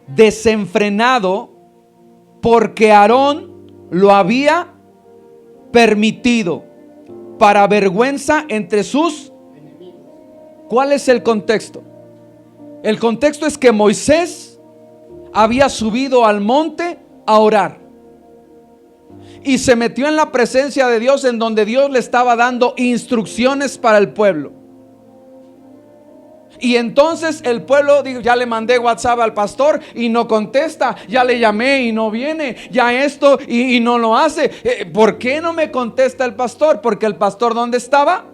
Desenfrenado, porque Aarón lo había permitido, para vergüenza entre sus enemigos. ¿Cuál es el contexto? El contexto es que Moisés había subido al monte a orar y se metió en la presencia de Dios, en donde Dios le estaba dando instrucciones para el pueblo. Y entonces el pueblo dijo: ya le mandé WhatsApp al pastor y no contesta, ya le llamé y no viene, ya esto y no lo hace. ¿Por qué no me contesta el pastor? Porque el pastor, ¿dónde estaba?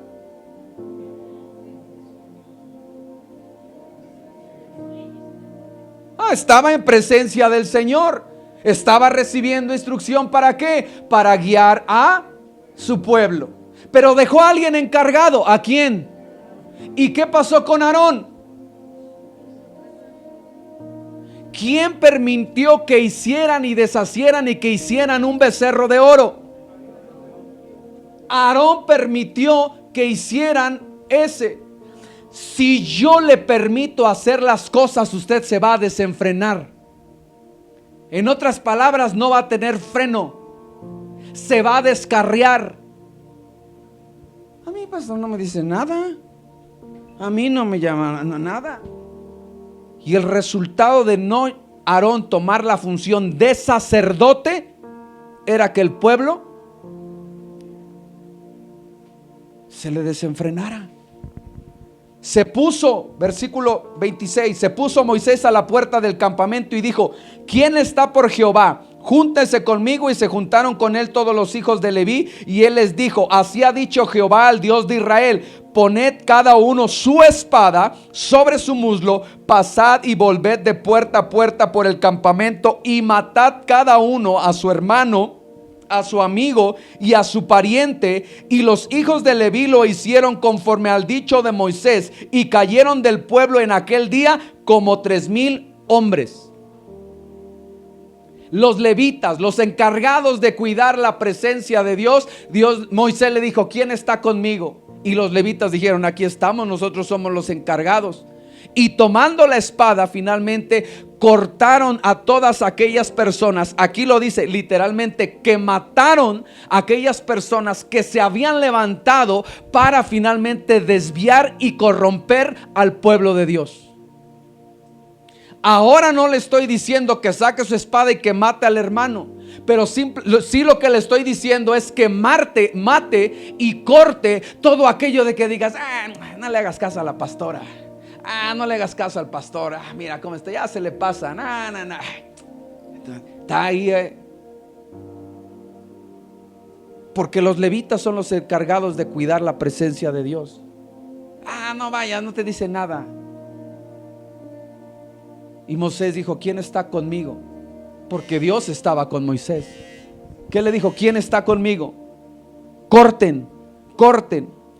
Estaba en presencia del Señor. Estaba recibiendo instrucción. ¿Para qué? Para guiar a su pueblo. Pero dejó a alguien encargado. ¿A quién? ¿Y qué pasó con Aarón? ¿Quién permitió que hicieran y deshacieran y que hicieran un becerro de oro? Aarón permitió que hicieran ese. Si yo le permito hacer las cosas, usted se va a desenfrenar. En otras palabras, no va a tener freno. Se va a descarriar. A mí, pastor, no me dice nada. A mí no me llama nada. Y el resultado de no Aarón tomar la función de sacerdote era que el pueblo se le desenfrenara. Se puso, versículo 26, se puso Moisés a la puerta del campamento y dijo: ¿quién está por Jehová? Júntense conmigo. Y se juntaron con él todos los hijos de Leví. Y él les dijo: así ha dicho Jehová, al Dios de Israel: poned cada uno su espada sobre su muslo, pasad y volved de puerta a puerta por el campamento, y matad cada uno a su hermano, a su amigo y a su pariente. Y los hijos de Leví lo hicieron conforme al dicho de Moisés, y cayeron del pueblo en aquel día como 3,000 hombres. Los levitas, los encargados de cuidar la presencia de Dios, Moisés le dijo: ¿quién está conmigo? Y los levitas dijeron: aquí estamos, nosotros somos los encargados. Y tomando la espada, finalmente cortaron a todas aquellas personas. Aquí lo dice literalmente, que mataron a aquellas personas que se habían levantado para finalmente desviar y corromper al pueblo de Dios. Ahora no le estoy diciendo que saque su espada y que mate al hermano, pero sí lo que le estoy diciendo es que mate y corte todo aquello de que digas: no le hagas caso a la pastora, no le hagas caso al pastor, mira cómo está, ya se le pasa, no. Está ahí, porque los levitas son los encargados de cuidar la presencia de Dios. No vayas, no te dice nada. Y Moisés dijo: ¿quién está conmigo? Porque Dios estaba con Moisés. ¿Qué le dijo? ¿quién está conmigo? Corten.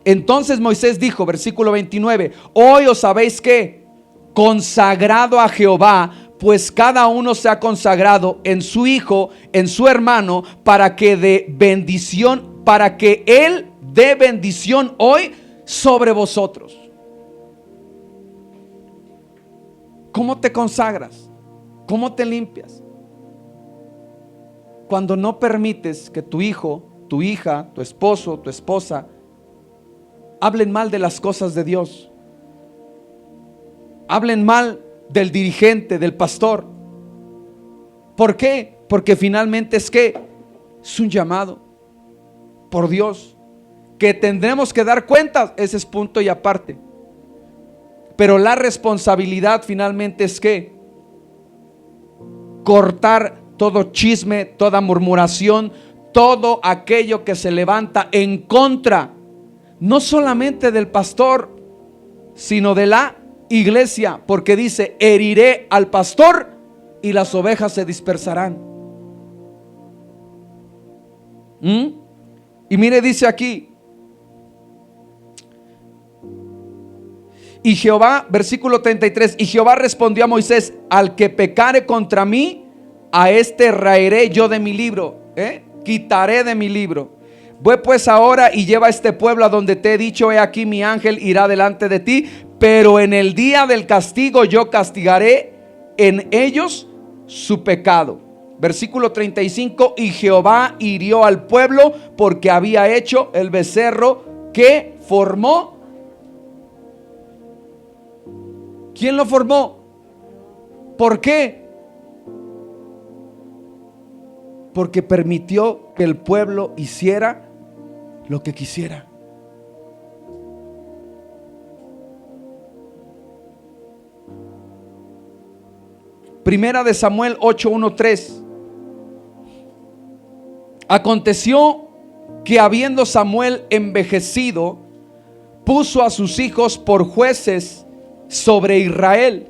Entonces Moisés dijo, versículo 29: hoy os habéis ¿qué? Consagrado a Jehová, pues cada uno se ha consagrado en su hijo, en su hermano, para que él dé bendición hoy sobre vosotros. ¿Cómo te consagras? ¿Cómo te limpias? cuando no permites que tu hijo, tu hija, tu esposo, tu esposa hablen mal de las cosas de Dios, hablen mal del dirigente, del pastor. ¿Por qué? Porque finalmente es un llamado por Dios que tendremos que dar cuentas. Ese es punto y aparte. Pero la responsabilidad finalmente es cortar todo chisme, toda murmuración, todo aquello que se levanta en contra, no solamente del pastor, sino de la iglesia, porque dice: heriré al pastor y las ovejas se dispersarán. Y mire, dice aquí: y Jehová, versículo 33, y Jehová respondió a Moisés: al que pecare contra mí, a este raeré yo de mi libro, quitaré de mi libro. Ve pues ahora y lleva a este pueblo a donde te he dicho: he aquí mi ángel irá delante de ti, pero en el día del castigo yo castigaré en ellos su pecado. Versículo 35: y Jehová hirió al pueblo porque había hecho el becerro que formó. ¿Quién lo formó? ¿Por qué? Porque permitió que el pueblo hiciera lo que quisiera. Primera de Samuel 8:1-3. Aconteció que habiendo Samuel envejecido, puso a sus hijos por jueces sobre Israel.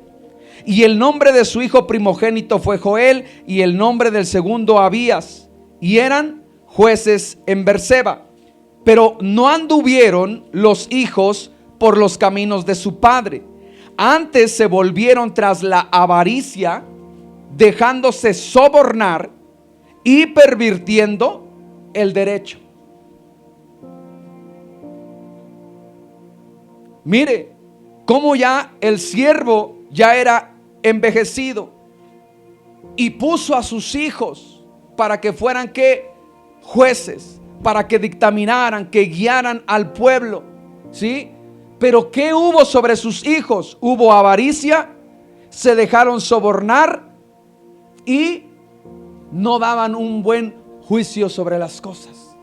Y el nombre de su hijo primogénito fue Joel, y el nombre del segundo Abías, y eran jueces en Berseba. Pero no anduvieron los hijos por los caminos de su padre, antes se volvieron tras la avaricia, dejándose sobornar y pervirtiendo el derecho. Mire cómo ya el siervo ya era envejecido y puso a sus hijos para que fueran jueces, para que dictaminaran, que guiaran al pueblo, ¿sí? Pero ¿qué hubo sobre sus hijos? Hubo avaricia, se dejaron sobornar y no daban un buen juicio sobre las cosas.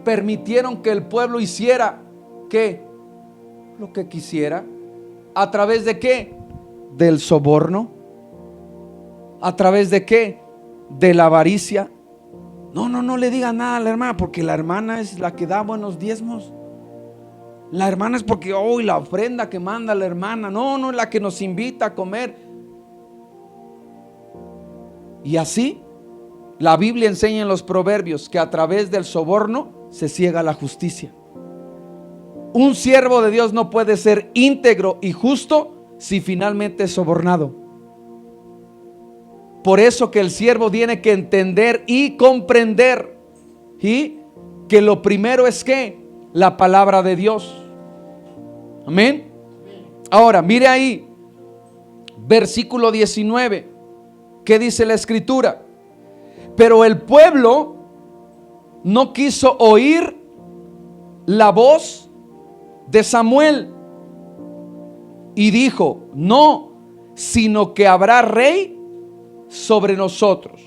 Permitieron que el pueblo hiciera lo que quisiera. ¿A través de qué? Del soborno. ¿A través de qué? De la avaricia. No le diga nada a la hermana, porque la hermana es la que da buenos diezmos. La hermana es porque hoy la ofrenda que manda la hermana. No es la que nos invita a comer. Y así la Biblia enseña en los proverbios que a través del soborno se ciega la justicia. Un siervo de Dios no puede ser íntegro y justo si finalmente es sobornado. Por eso que el siervo tiene que entender y comprender, ¿sí?, que lo primero es la palabra de Dios. Amén. Ahora mire ahí, versículo 19, ¿qué dice la escritura? Pero el pueblo no quiso oír la voz de Samuel y dijo: no, sino que habrá rey sobre nosotros.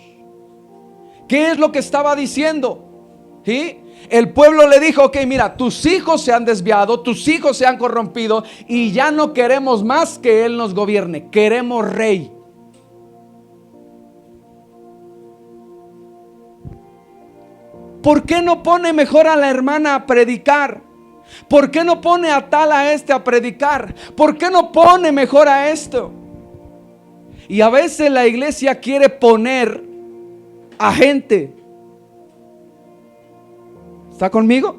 ¿Qué es lo que estaba diciendo? ¿Sí? El pueblo le dijo: ok, mira, tus hijos se han desviado, tus hijos se han corrompido y ya no queremos más que Él nos gobierne, queremos rey. ¿Por qué no pone mejor a la hermana a predicar? ¿Por qué no pone a tal, a este a predicar? ¿Por qué no pone mejor a esto? Y a veces la iglesia quiere poner a gente. ¿Está conmigo?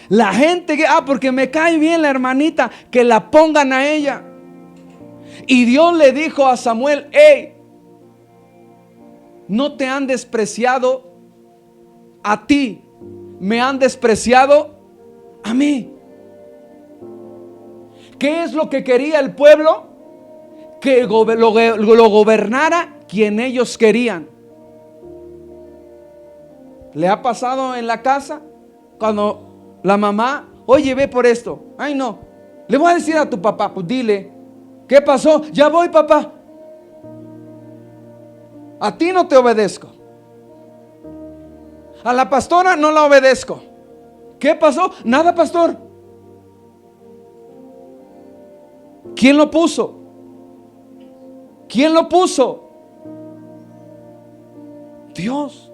La gente que, porque me cae bien la hermanita, que la pongan a ella. Y Dios le dijo a Samuel: hey, no te han despreciado a ti, me han despreciado a mí. ¿Qué es lo que quería el pueblo? que lo gobernara quien ellos querían. ¿Le ha pasado en la casa cuando la mamá, oye, ve por esto? Ay, no, le voy a decir a tu papá. Pues dile, ¿qué pasó? Ya voy, papá. A ti no te obedezco. A la pastora no la obedezco. ¿Qué pasó? Nada, pastor. ¿Quién lo puso? ¿Quién lo puso? Dios.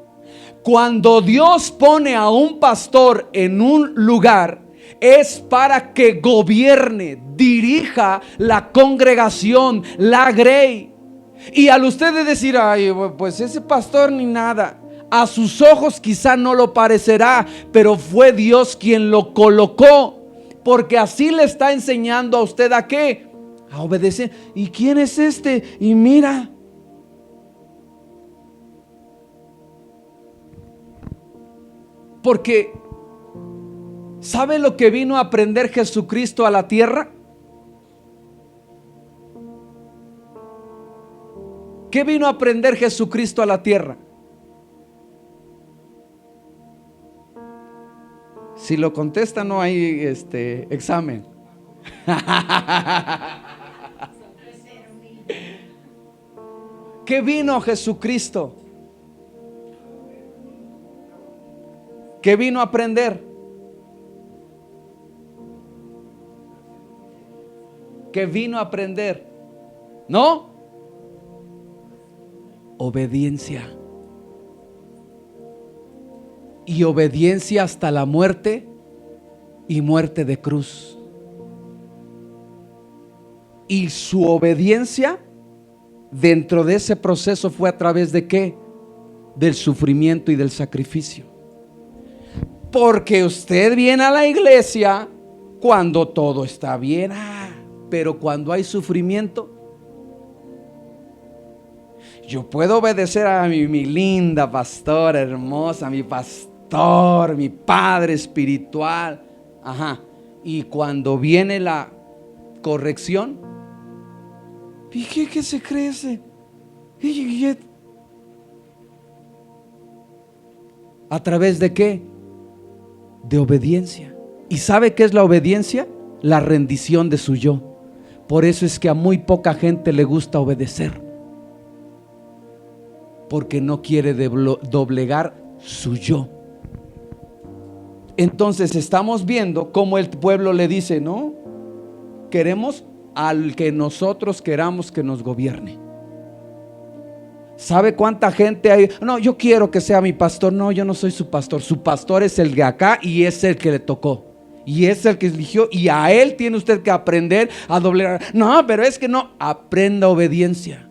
Cuando Dios pone a un pastor en un lugar, es para que gobierne, dirija la congregación, la grey. Y al usted decir, ay, pues ese pastor ni nada, a sus ojos quizá no lo parecerá, pero fue Dios quien lo colocó, porque así le está enseñando a usted a qué, a obedecer. ¿Y quién es este? Y mira, porque ¿sabe lo que vino a aprender Jesucristo a la tierra? ¿Qué vino a aprender Jesucristo a la tierra? Si lo contesta no hay examen. ¿Qué vino Jesucristo? ¿Qué vino a aprender? ¿Qué vino a aprender? ¿No? Obediencia. Y obediencia hasta la muerte, y muerte de cruz. Y su obediencia dentro de ese proceso fue a través de ¿qué? Del sufrimiento y del sacrificio. Porque usted viene a la iglesia cuando todo está bien, pero cuando hay sufrimiento, yo puedo obedecer a mi linda pastora hermosa, mi pastor, mi padre espiritual. Ajá. Y cuando viene la corrección, ¿y qué se crece? ¿A través de qué? De obediencia. ¿Y sabe qué es la obediencia? La rendición de su yo. Por eso es que a muy poca gente le gusta obedecer, porque no quiere doblegar su yo. Entonces estamos viendo cómo el pueblo le dice, no, queremos al que nosotros queramos que nos gobierne. ¿Sabe cuánta gente hay? No, yo quiero que sea mi pastor. No, yo no soy su pastor. Su pastor es el de acá y es el que le tocó. Y es el que eligió, y a él tiene usted que aprender a doblegar. No, pero es que no, aprenda obediencia.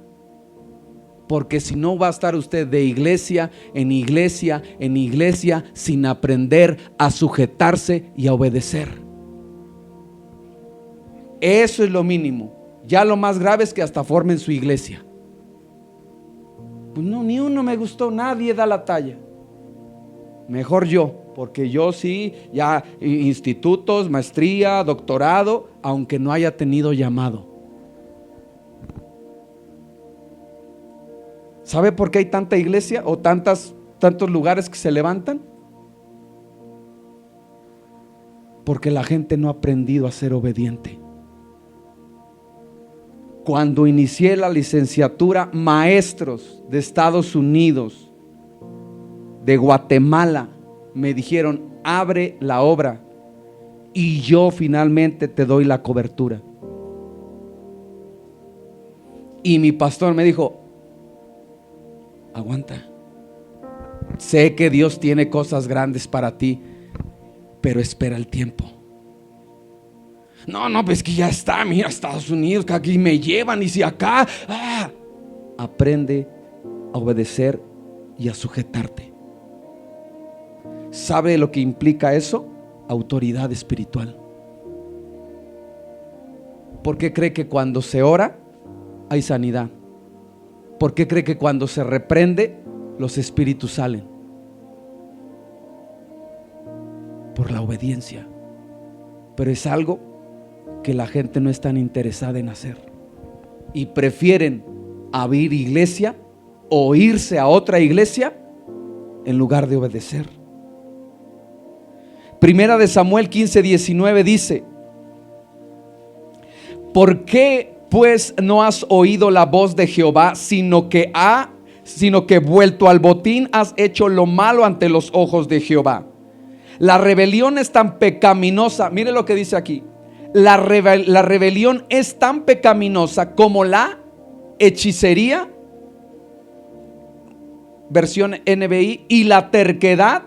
Porque si no va a estar usted de iglesia en iglesia en iglesia sin aprender a sujetarse y a obedecer. Eso es lo mínimo. Ya lo más grave es que hasta formen su iglesia. Pues no, ni uno me gustó, nadie da la talla. Mejor yo, porque yo sí, ya institutos, maestría, doctorado, aunque no haya tenido llamado. ¿Sabe por qué hay tanta iglesia o tantos lugares que se levantan? Porque la gente no ha aprendido a ser obediente. Cuando inicié la licenciatura, maestros de Estados Unidos, de Guatemala, me dijeron, abre la obra y yo finalmente te doy la cobertura. Y mi pastor me dijo, aguanta, sé que Dios tiene cosas grandes para ti, pero espera el tiempo. No, pues que ya está, mira, Estados Unidos, que aquí me llevan, y si acá, aprende a obedecer y a sujetarte. ¿Sabe lo que implica eso? Autoridad espiritual. ¿Por qué cree que cuando se ora hay sanidad? ¿Por qué cree que cuando se reprende los espíritus salen? Por la obediencia. Pero es algo que la gente no es tan interesada en hacer. y prefieren abrir iglesia o irse a otra iglesia en lugar de obedecer. Primera de Samuel 15:19 dice: ¿por qué pues no has oído la voz de Jehová, sino que vuelto al botín has hecho lo malo ante los ojos de Jehová? La rebelión es tan pecaminosa, mire lo que dice aquí: la rebelión es tan pecaminosa como la hechicería, versión NBI, y la terquedad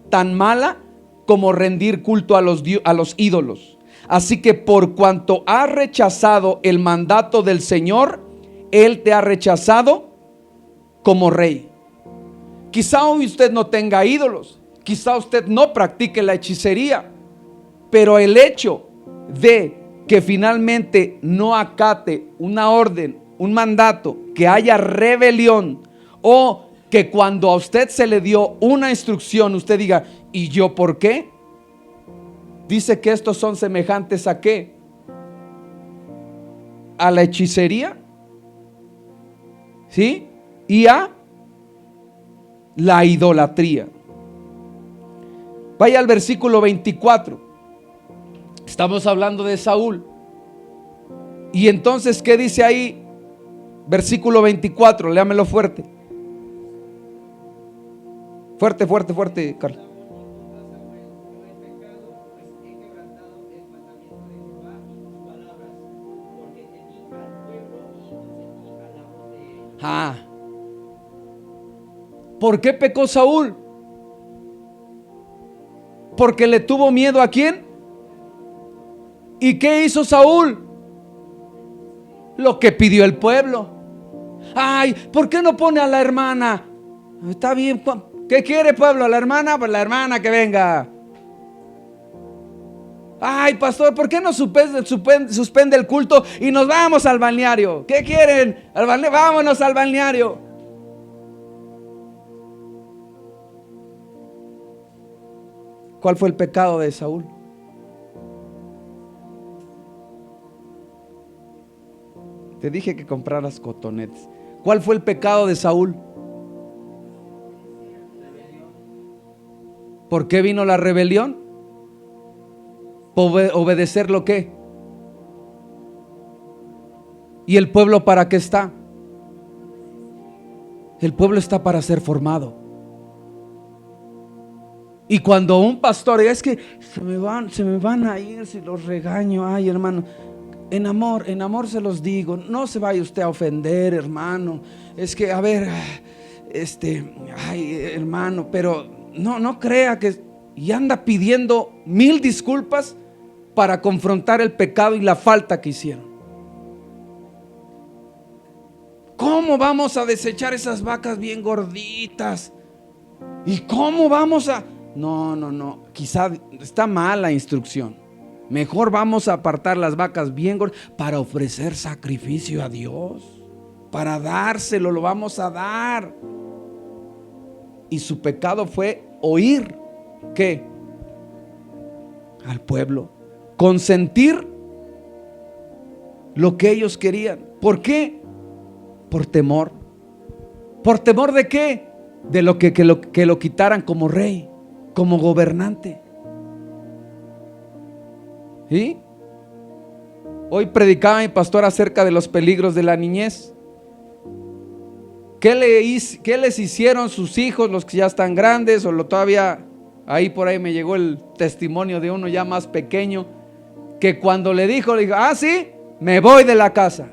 tan mala como rendir culto a los ídolos. Así que por cuanto has rechazado el mandato del Señor, Él te ha rechazado como rey. Quizá hoy usted no tenga ídolos, quizá usted no practique la hechicería, pero el hecho de que finalmente no acate una orden, un mandato, que haya rebelión, o que cuando a usted se le dio una instrucción usted diga: ¿y yo por qué? Dice que estos son semejantes ¿a qué? A la hechicería, ¿sí? Y a la idolatría. Vaya al versículo 24. Estamos hablando de Saúl. Y entonces, ¿qué dice ahí? Versículo 24, léamelo fuerte. Fuerte, fuerte, fuerte, Carlos. ¿Por qué pecó Saúl? Porque le tuvo miedo ¿a quién? ¿Y qué hizo Saúl? Lo que pidió el pueblo. Ay, ¿por qué no pone a la hermana? Está bien, ¿qué quiere pueblo? ¿A la hermana? Pues la hermana que venga. Ay, pastor, ¿por qué no suspende el culto y nos vamos al balneario? ¿Qué quieren? Vámonos al balneario. ¿Cuál fue el pecado de Saúl? Te dije que compraras cotonetes. ¿Cuál fue el pecado de Saúl? ¿Por qué vino la rebelión? ¿Obedecer lo qué? ¿Y el pueblo para qué está? El pueblo está para ser formado. Y cuando un pastor, es que se me van a ir si los regaño. Ay, hermano, en amor se los digo, no se vaya usted a ofender, hermano. Es que, a ver, ay, hermano, pero no crea que, y anda pidiendo 1000 disculpas para confrontar el pecado y la falta que hicieron. ¿Cómo vamos a desechar esas vacas bien gorditas? ¿Y cómo vamos a...? No, quizá está mal la instrucción. Mejor vamos a apartar las vacas bien gordas para ofrecer sacrificio a Dios, para dárselo, lo vamos a dar. Y su pecado fue oír, ¿qué? Al pueblo, consentir lo que ellos querían. ¿Por qué? Por temor. ¿Por temor de qué? De lo que lo quitaran como rey, como gobernante. ¿Sí? Hoy predicaba mi pastor acerca de los peligros de la niñez. ¿Qué les hicieron sus hijos, los que ya están grandes? O todavía, por ahí me llegó el testimonio de uno ya más pequeño, que cuando le dijo, ah, sí, me voy de la casa.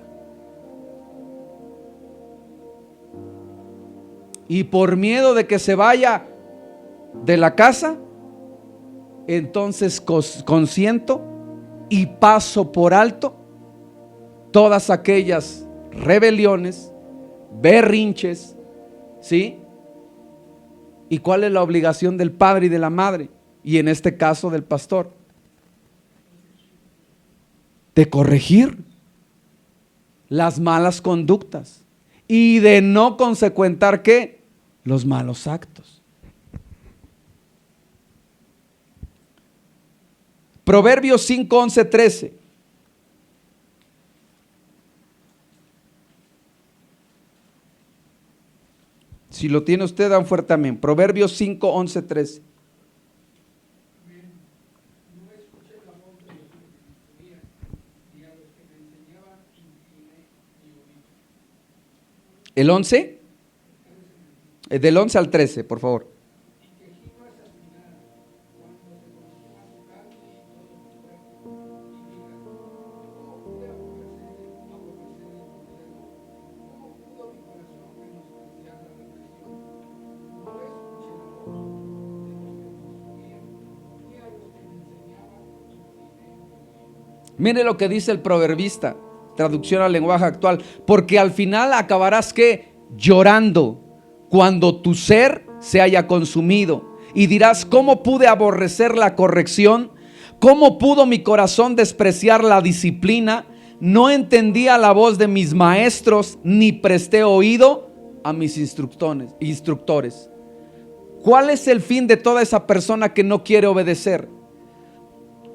Y por miedo de que se vaya de la casa, entonces consiento y paso por alto todas aquellas rebeliones, berrinches, ¿sí? ¿Y cuál es la obligación del padre y de la madre? Y en este caso del pastor, de corregir las malas conductas y de no consecuentar ¿qué? Los malos actos. Proverbios 5, 11, 13. Si lo tiene usted, da un fuerte amén. Proverbios 5, 11, 13. ¿El 11? Del 11 al 13, por favor. Mire lo que dice el proverbista, traducción al lenguaje actual, porque al final acabarás ¿qué? Llorando cuando tu ser se haya consumido y dirás, ¿cómo pude aborrecer la corrección? ¿Cómo pudo mi corazón despreciar la disciplina? No entendía la voz de mis maestros ni presté oído a mis instructores. ¿Cuál es el fin de toda esa persona que no quiere obedecer?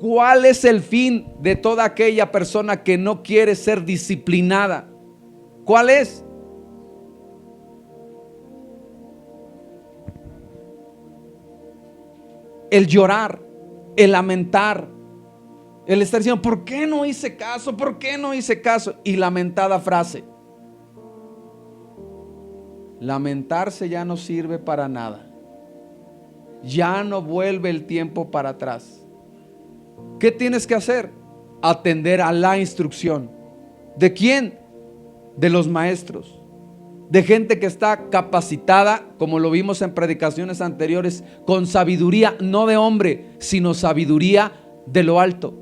¿Cuál es el fin de toda aquella persona que no quiere ser disciplinada? ¿Cuál es? El llorar, el lamentar, el estar diciendo, ¿por qué no hice caso? ¿Por qué no hice caso? Y lamentada frase. Lamentarse ya no sirve para nada. Ya no vuelve el tiempo para atrás. ¿Qué tienes que hacer? Atender a la instrucción. ¿De quién? De los maestros. De gente que está capacitada, como lo vimos en predicaciones anteriores, con sabiduría no de hombre, sino sabiduría de lo alto.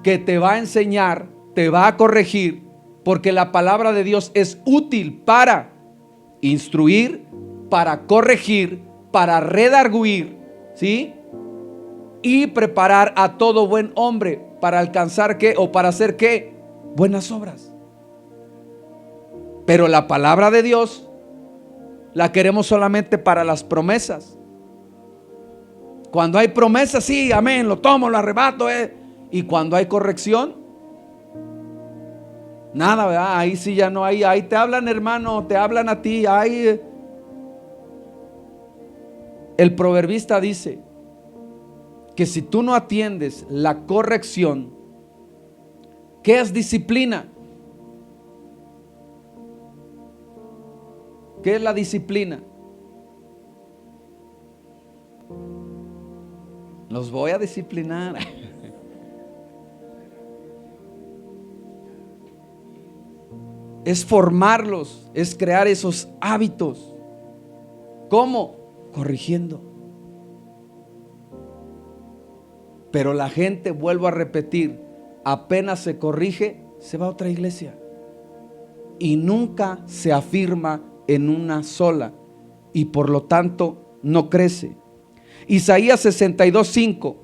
Que te va a enseñar, te va a corregir, porque la palabra de Dios es útil para instruir, para corregir, para redarguir, ¿sí? Y preparar a todo buen hombre para alcanzar ¿qué? O para hacer ¿qué? Buenas obras. Pero la palabra de Dios la queremos solamente para las promesas. Cuando hay promesas, sí, amén, lo tomo, lo arrebato. Y cuando hay corrección, nada, ¿verdad? Ahí sí ya no hay. Ahí te hablan, hermano, te hablan a ti. Ahí. El proverbista dice que si tú no atiendes la corrección, ¿qué es disciplina? ¿Qué es la disciplina? Los voy a disciplinar. Es formarlos, es crear esos hábitos. ¿Cómo? Corrigiendo. Pero la gente, vuelvo a repetir, apenas se corrige, se va a otra iglesia y nunca se afirma en una sola, y por lo tanto no crece. Isaías 62:5: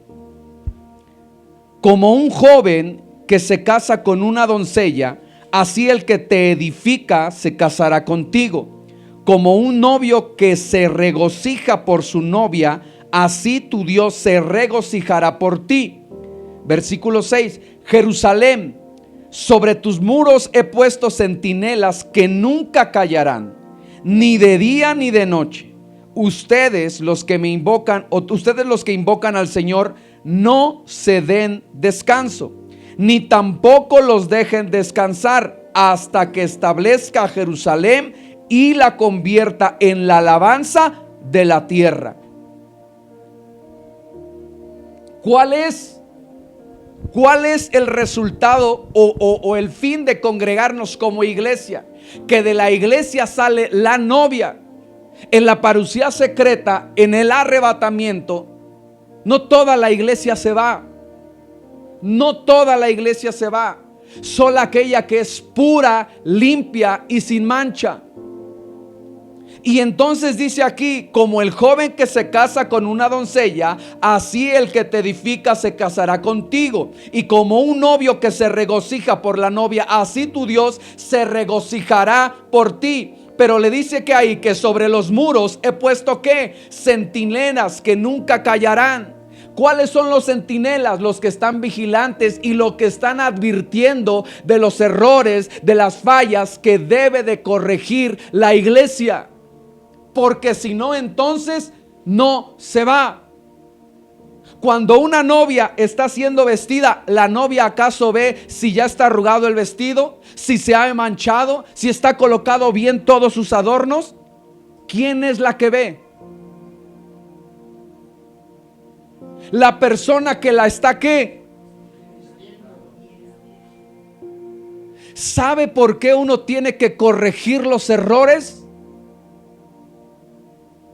como un joven que se casa con una doncella, así el que te edifica se casará contigo. Como un novio que se regocija por su novia, así tu Dios se regocijará por ti. Versículo 6: Jerusalén, sobre tus muros he puesto centinelas que nunca callarán, ni de día ni de noche. Ustedes los que invocan al Señor, no se den descanso, ni tampoco los dejen descansar, hasta que establezca Jerusalén y la convierta en la alabanza de la tierra. ¿Cuál es el resultado o el fin de congregarnos como iglesia? Que de la iglesia sale la novia. En la parucía secreta, en el arrebatamiento, no toda la iglesia se va. No toda la iglesia se va. Solo aquella que es pura, limpia y sin mancha. Y entonces dice aquí, como el joven que se casa con una doncella, así el que te edifica se casará contigo. Y como un novio que se regocija por la novia, así tu Dios se regocijará por ti. Pero le dice que ahí, que sobre los muros he puesto ¿qué? Centinelas que nunca callarán. ¿Cuáles son los centinelas? Los que están vigilantes y los que están advirtiendo de los errores, de las fallas que debe de corregir la iglesia. porque si no, entonces no se va. Cuando una novia está siendo vestida, ¿la novia acaso ve si ya está arrugado el vestido? ¿Si se ha manchado? ¿Si está colocado bien todos sus adornos? ¿Quién es la que ve? La persona que la está ¿qué? ¿Sabe por qué uno tiene que corregir los errores?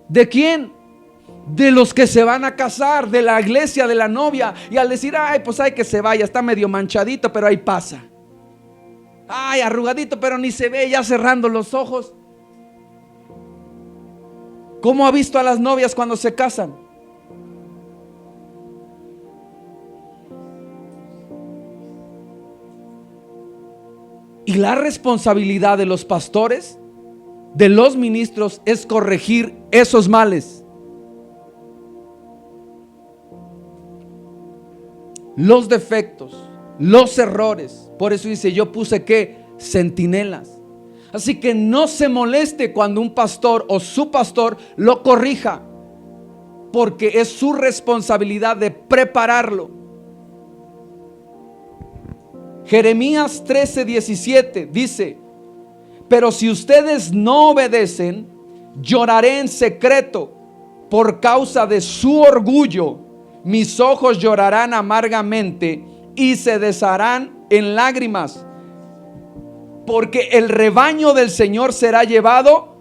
¿De quién? De los que se van a casar, de la iglesia, de la novia. Y al decir, ay, pues hay que se vaya, está medio manchadito, pero ahí pasa. Ay, arrugadito, pero ni se ve, ya cerrando los ojos. ¿Cómo ha visto a las novias cuando se casan? Y la responsabilidad de los pastores, de los ministros, es corregir esos males. Los defectos, los errores. Por eso dice, yo puse ¿qué? Centinelas. Así que no se moleste cuando un pastor o su pastor lo corrija, porque es su responsabilidad de prepararlo. Jeremías 13:17 dice, pero si ustedes no obedecen, lloraré en secreto por causa de su orgullo. Mis ojos llorarán amargamente y se desharán en lágrimas, porque el rebaño del Señor será llevado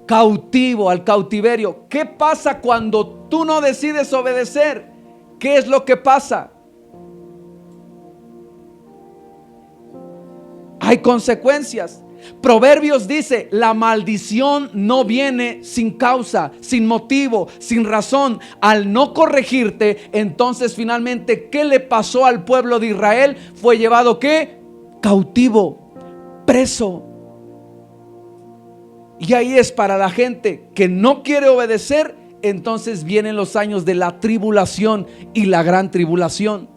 cautivo, al cautiverio. ¿Qué pasa cuando tú no decides obedecer? ¿Qué es lo que pasa? Hay consecuencias. Proverbios dice, la maldición no viene sin causa, sin motivo, sin razón. Al no corregirte, entonces finalmente, ¿qué le pasó al pueblo de Israel? Fue llevado ¿qué? Cautivo, preso. Y ahí es para la gente que no quiere obedecer. Entonces vienen los años de la tribulación y la gran tribulación,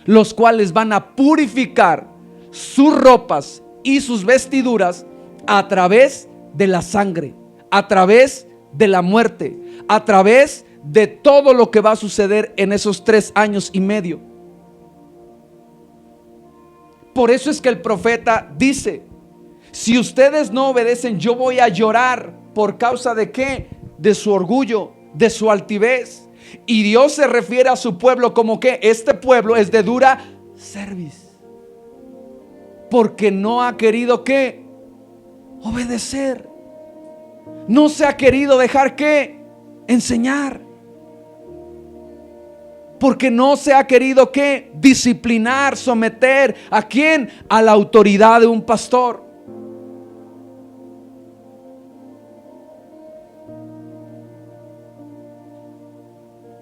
los cuales van a purificar sus ropas y sus vestiduras a través de la sangre, a través de la muerte, a través de todo lo que va a suceder en esos 3 años y medio. Por eso es que el profeta dice, si ustedes no obedecen, yo voy a llorar. ¿Por causa de qué? De su orgullo, de su altivez. Y Dios se refiere a su pueblo como que este pueblo es de dura cerviz, porque no ha querido ¿qué? Obedecer. No se ha querido dejar ¿qué? Enseñar. Porque no se ha querido ¿qué? Disciplinar, someter. ¿A quién? A la autoridad de un pastor.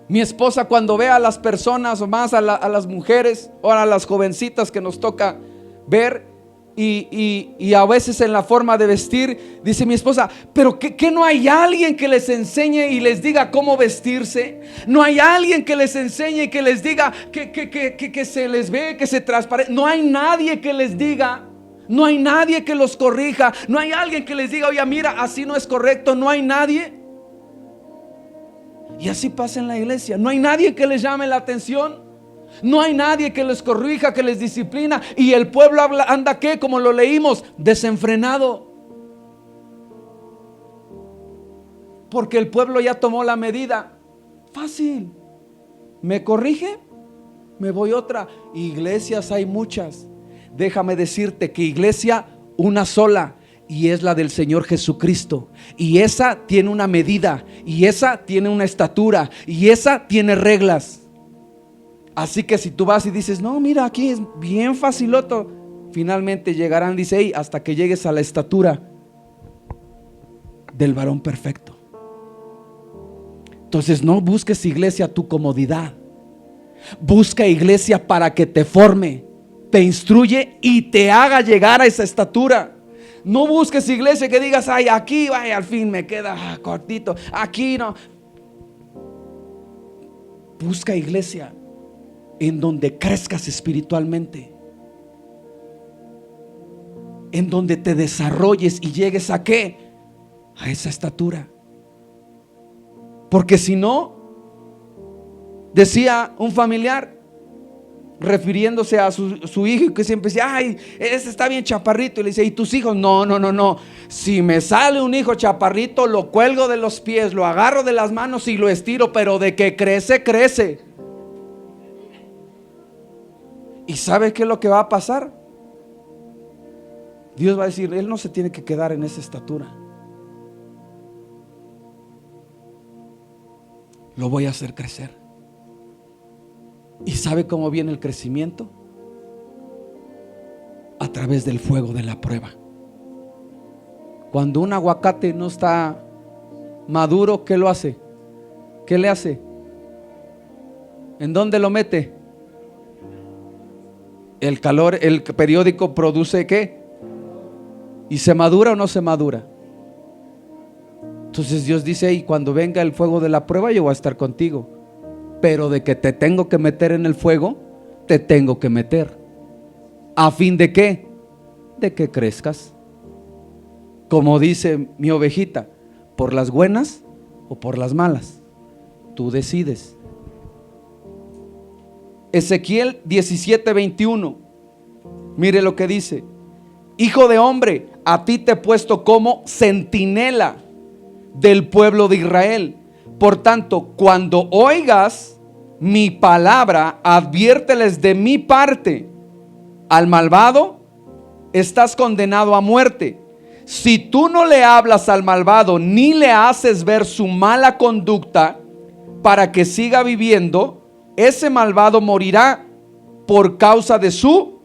Mi esposa, cuando ve a las personas, o más a las mujeres o a las jovencitas que nos toca ver, y a veces en la forma de vestir, dice mi esposa, pero ¿qué no hay alguien que les enseñe y les diga cómo vestirse? No hay alguien que les enseñe y que les diga que se les ve, que se transparente. No hay nadie que les diga, no hay nadie que los corrija, no hay alguien que les diga, oye, mira, así no es correcto. No hay nadie. Y así pasa en la iglesia. No hay nadie que les llame la atención. No hay nadie que les corrija, que les disciplina. Y el pueblo anda ¿qué? Como lo leímos, desenfrenado. Porque el pueblo ya tomó la medida. Fácil. ¿Me corrige? Me voy otra. Iglesias hay muchas. Déjame decirte que iglesia una sola, y es la del Señor Jesucristo. Y esa tiene una medida, y esa tiene una estatura, y esa tiene reglas. Así que si tú vas y dices, no, mira, aquí es bien faciloto, finalmente llegarán, dice, hey, hasta que llegues a la estatura del varón perfecto. Entonces no busques iglesia a tu comodidad. Busca iglesia para que te forme, te instruye y te haga llegar a esa estatura. No busques iglesia que digas, ay, aquí, vaya, al fin me queda cortito, aquí no. Busca iglesia en donde crezcas espiritualmente, en donde te desarrolles y llegues a ¿qué? a esa estatura. Porque si no, decía un familiar, refiriéndose a su hijo, que siempre decía, ay, ese está bien chaparrito. Y le dice, ¿y tus hijos? No. Si me sale un hijo chaparrito, lo cuelgo de los pies, lo agarro de las manos y lo estiro, pero de que crece, crece. ¿Y sabe qué es lo que va a pasar? Dios va a decir, él no se tiene que quedar en esa estatura. Lo voy a hacer crecer. ¿Y sabe cómo viene el crecimiento? A través del fuego de la prueba. Cuando un aguacate no está maduro, ¿qué lo hace? ¿Qué le hace? ¿En dónde lo mete? El calor, el periódico produce ¿qué? ¿Y se madura o no se madura? Entonces Dios dice, y cuando venga el fuego de la prueba, yo voy a estar contigo. Pero de que te tengo que meter en el fuego, te tengo que meter. ¿A fin de qué? De que crezcas. Como dice mi ovejita, ¿por las buenas o por las malas? Tú decides. Ezequiel 17:21. Mire lo que dice: Hijo de hombre, a ti te he puesto como centinela del pueblo de Israel. Por tanto, cuando oigas mi palabra, adviérteles de mi parte. Al malvado estás condenado a muerte. Si tú no le hablas al malvado ni le haces ver su mala conducta para que siga viviendo, ese malvado morirá por causa de su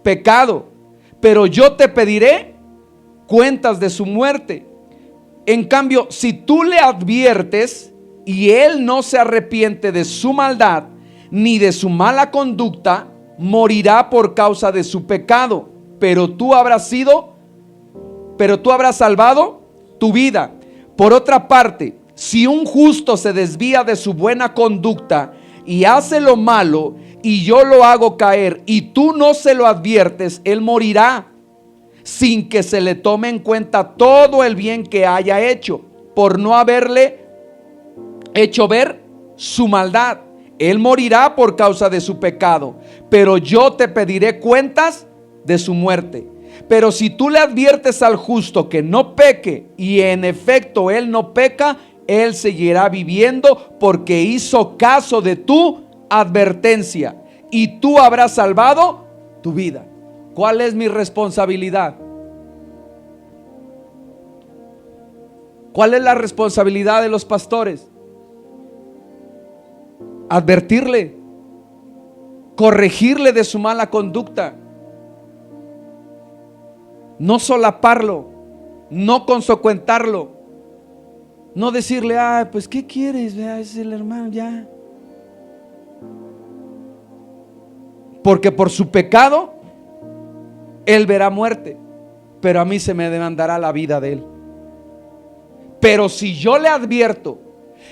pecado. Pero yo te pediré cuentas de su muerte. En cambio, si tú le adviertes y él no se arrepiente de su maldad ni de su mala conducta, morirá por causa de su pecado, pero tú habrás salvado tu vida. Por otra parte, si un justo se desvía de su buena conducta y hace lo malo, y yo lo hago caer, y tú no se lo adviertes, él morirá sin que se le tome en cuenta todo el bien que haya hecho, por no haberle hecho ver su maldad. Él morirá por causa de su pecado, pero yo te pediré cuentas de su muerte. Pero si tú le adviertes al justo que no peque, y en efecto él no peca, él seguirá viviendo porque hizo caso de tu advertencia, y tú habrás salvado tu vida. ¿Cuál es mi responsabilidad? ¿Cuál es la responsabilidad de los pastores? Advertirle, corregirle de su mala conducta, no solaparlo, no consecuentarlo, no decirle, pues ¿qué quieres? Es el hermano ya. Porque por su pecado él verá muerte, pero a mí se me demandará la vida de él. Pero si yo le advierto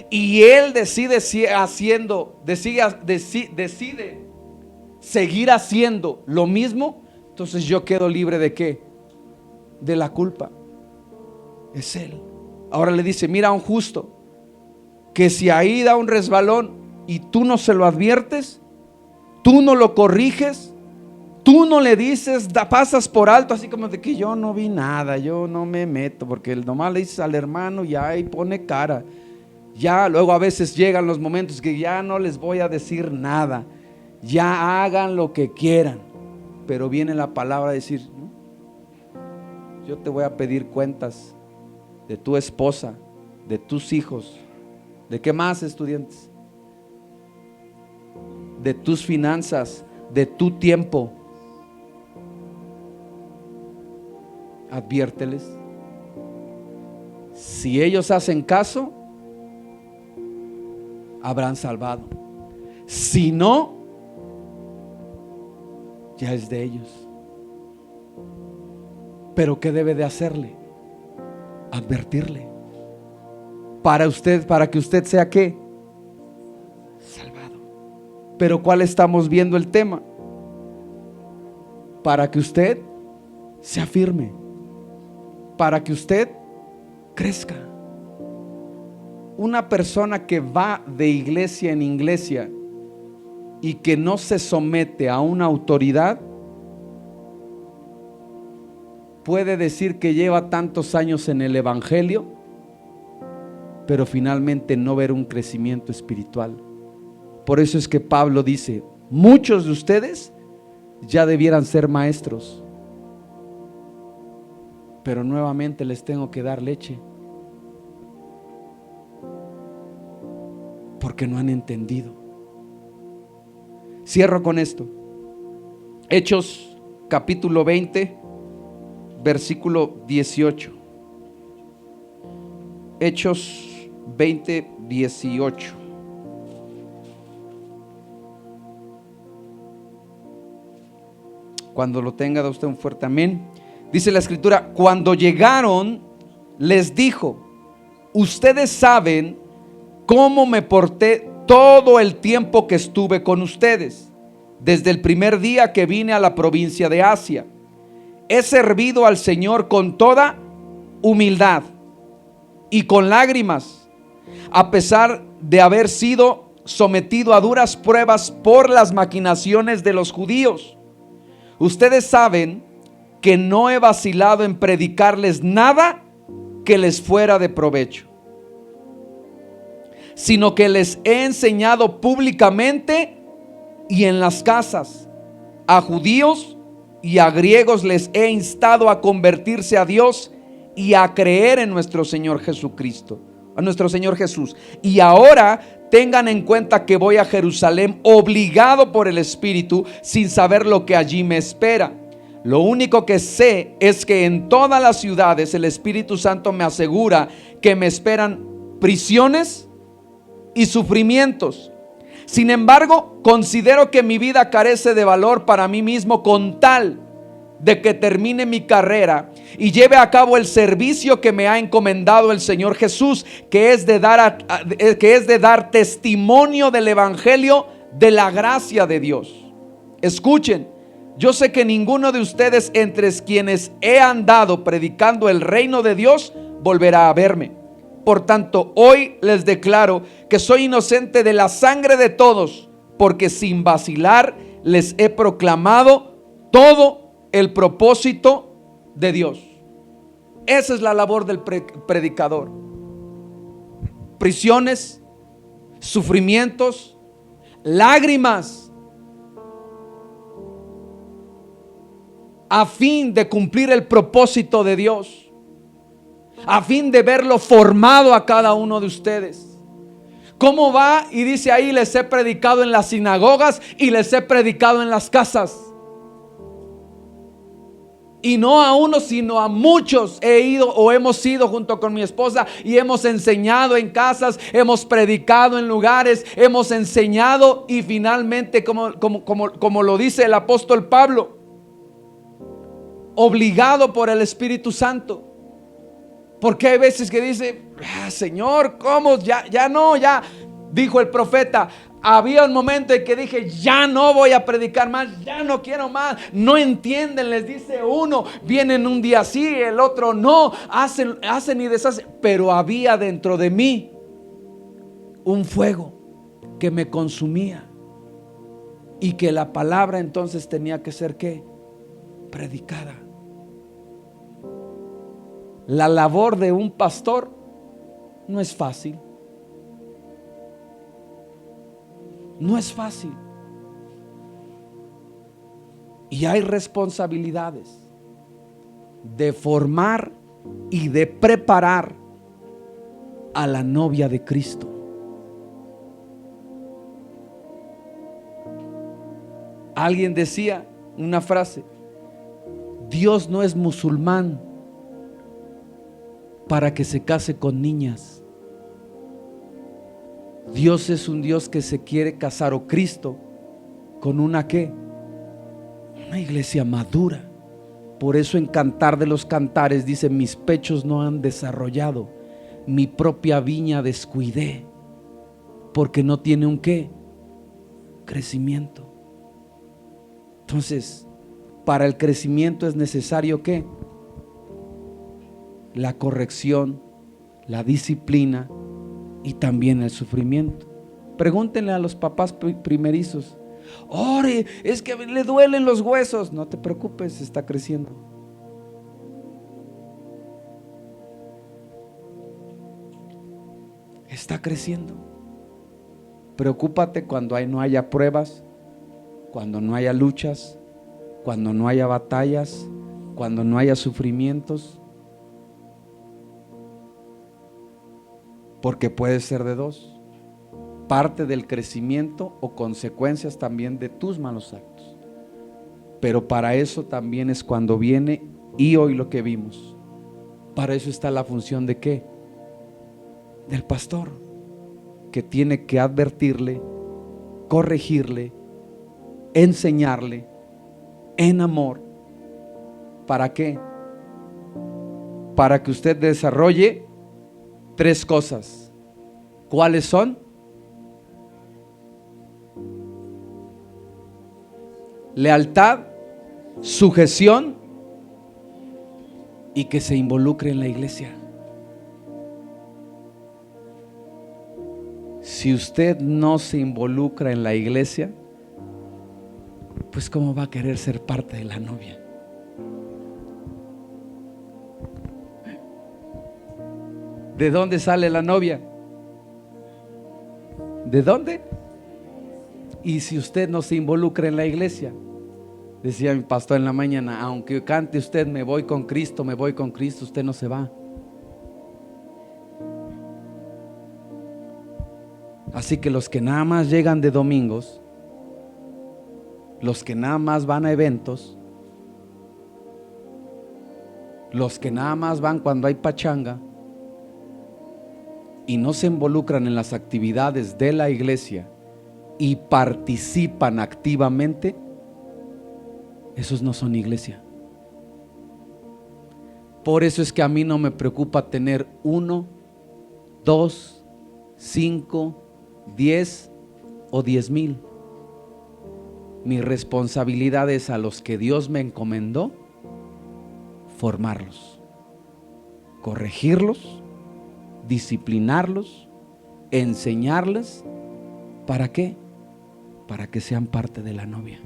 y él decide seguir haciendo lo mismo, entonces yo quedo libre ¿de qué? De la culpa. Es él. Ahora le dice, mira a un justo que si ahí da un resbalón y tú no se lo adviertes, tú no lo corriges, tú no le dices, pasas por alto, así como de que yo no vi nada, yo no me meto, porque nomás le dices al hermano y ahí pone cara. Ya luego a veces llegan los momentos que ya no les voy a decir nada, ya hagan lo que quieran, pero viene la palabra a decir, ¿no? Yo te voy a pedir cuentas de tu esposa, de tus hijos, ¿de qué más, estudiantes? De tus finanzas, de tu tiempo. Adviérteles. Si ellos hacen caso, habrán salvado. Si no, ya es de ellos. Pero ¿qué debe de hacerle? Advertirle. Para que usted sea ¿qué? Salvado. Pero ¿cuál estamos viendo el tema? Para que usted se afirme, para que usted crezca. Una persona que va de iglesia en iglesia y que no se somete a una autoridad, puede decir que lleva tantos años en el evangelio, pero finalmente no ver un crecimiento espiritual. Por eso es que Pablo dice: muchos de ustedes ya debieran ser maestros, pero nuevamente les tengo que dar leche, porque no han entendido. Cierro con esto. Hechos capítulo 20, versículo 18. Hechos 20, 18. Cuando lo tenga, da usted un fuerte amén. Dice la escritura: cuando llegaron, les dijo: ustedes saben cómo me porté todo el tiempo que estuve con ustedes, desde el primer día que vine a la provincia de Asia. He servido al Señor con toda humildad y con lágrimas, a pesar de haber sido sometido a duras pruebas por las maquinaciones de los judíos. Ustedes saben que no he vacilado en predicarles nada que les fuera de provecho, sino que les he enseñado públicamente y en las casas. A judíos y a griegos les he instado a convertirse a Dios y a creer en nuestro Señor Jesucristo, a nuestro Señor Jesús. Y ahora tengan en cuenta que voy a Jerusalén obligado por el Espíritu, sin saber lo que allí me espera. Lo único que sé es que en todas las ciudades el Espíritu Santo me asegura que me esperan prisiones y sufrimientos. Sin embargo, considero que mi vida carece de valor para mí mismo, con tal de que termine mi carrera y lleve a cabo el servicio que me ha encomendado el Señor Jesús, que es de dar testimonio del evangelio de la gracia de Dios. Escuchen, yo sé que ninguno de ustedes entre quienes he andado predicando el reino de Dios volverá a verme. Por tanto, hoy les declaro que soy inocente de la sangre de todos, porque sin vacilar les he proclamado todo el propósito de Dios. Esa es la labor del predicador. Prisiones, sufrimientos, lágrimas, a fin de cumplir el propósito de Dios, a fin de verlo formado a cada uno de ustedes. ¿Cómo va? Y dice ahí: les he predicado en las sinagogas y les he predicado en las casas. Y no a uno, sino a muchos he ido o hemos ido junto con mi esposa y hemos enseñado en casas, hemos predicado en lugares, hemos enseñado, y finalmente, como lo dice el apóstol Pablo, obligado por el Espíritu Santo. Porque hay veces que dice: Señor, ¿cómo? Ya no, ya dijo el profeta. Había un momento en que dije: ya no voy a predicar más, ya no quiero más. No entienden, les dice uno. Vienen un día sí, el otro no. Hacen y deshacen. Pero había dentro de mí un fuego que me consumía, y que la palabra entonces tenía que ser ¿qué? Predicada. La labor de un pastor no es fácil. No es fácil. Y hay responsabilidades de formar y de preparar a la novia de Cristo. Alguien decía una frase: Dios no es musulmán para que se case con niñas. Dios es un Dios que se quiere casar, o Cristo, con una ¿qué? Una iglesia madura. Por eso en Cantar de los Cantares dice: mis pechos no han desarrollado, mi propia viña descuidé, porque no tiene un ¿qué? Crecimiento. Entonces, para el crecimiento es necesario ¿qué? La corrección la disciplina y también el sufrimiento. Pregúntenle a los papás primerizos: ore, es que le duelen los huesos. No te preocupes, está creciendo. Está creciendo. Preocúpate cuando no haya pruebas, cuando no haya luchas, cuando no haya batallas, cuando no haya sufrimientos. Porque puede ser de dos: parte del crecimiento o consecuencias también de tus malos actos. Pero para eso también es cuando viene, y hoy lo que vimos, para eso está la función de ¿qué? Del pastor, que tiene que advertirle, corregirle, enseñarle en amor. ¿Para qué? Para que usted desarrolle 3 cosas. ¿Cuáles son? Lealtad, sujeción y que se involucre en la iglesia. Si usted no se involucra en la iglesia, pues ¿cómo va a querer ser parte de la novia? ¿De dónde sale la novia? ¿De dónde? Y si usted no se involucra en la iglesia, decía mi pastor en la mañana, aunque cante usted me voy con Cristo, usted no se va. Así que los que nada más llegan de domingos, los que nada más van a eventos, los que nada más van cuando hay pachanga y no se involucran en las actividades de la iglesia y participan activamente, esos no son iglesia. Por eso es que a mí no me preocupa tener 1, 2, 5, 10 o 10,000. Mi responsabilidad es a los que Dios me encomendó formarlos, corregirlos, disciplinarlos, enseñarles. ¿Para qué? Para que sean parte de la novia.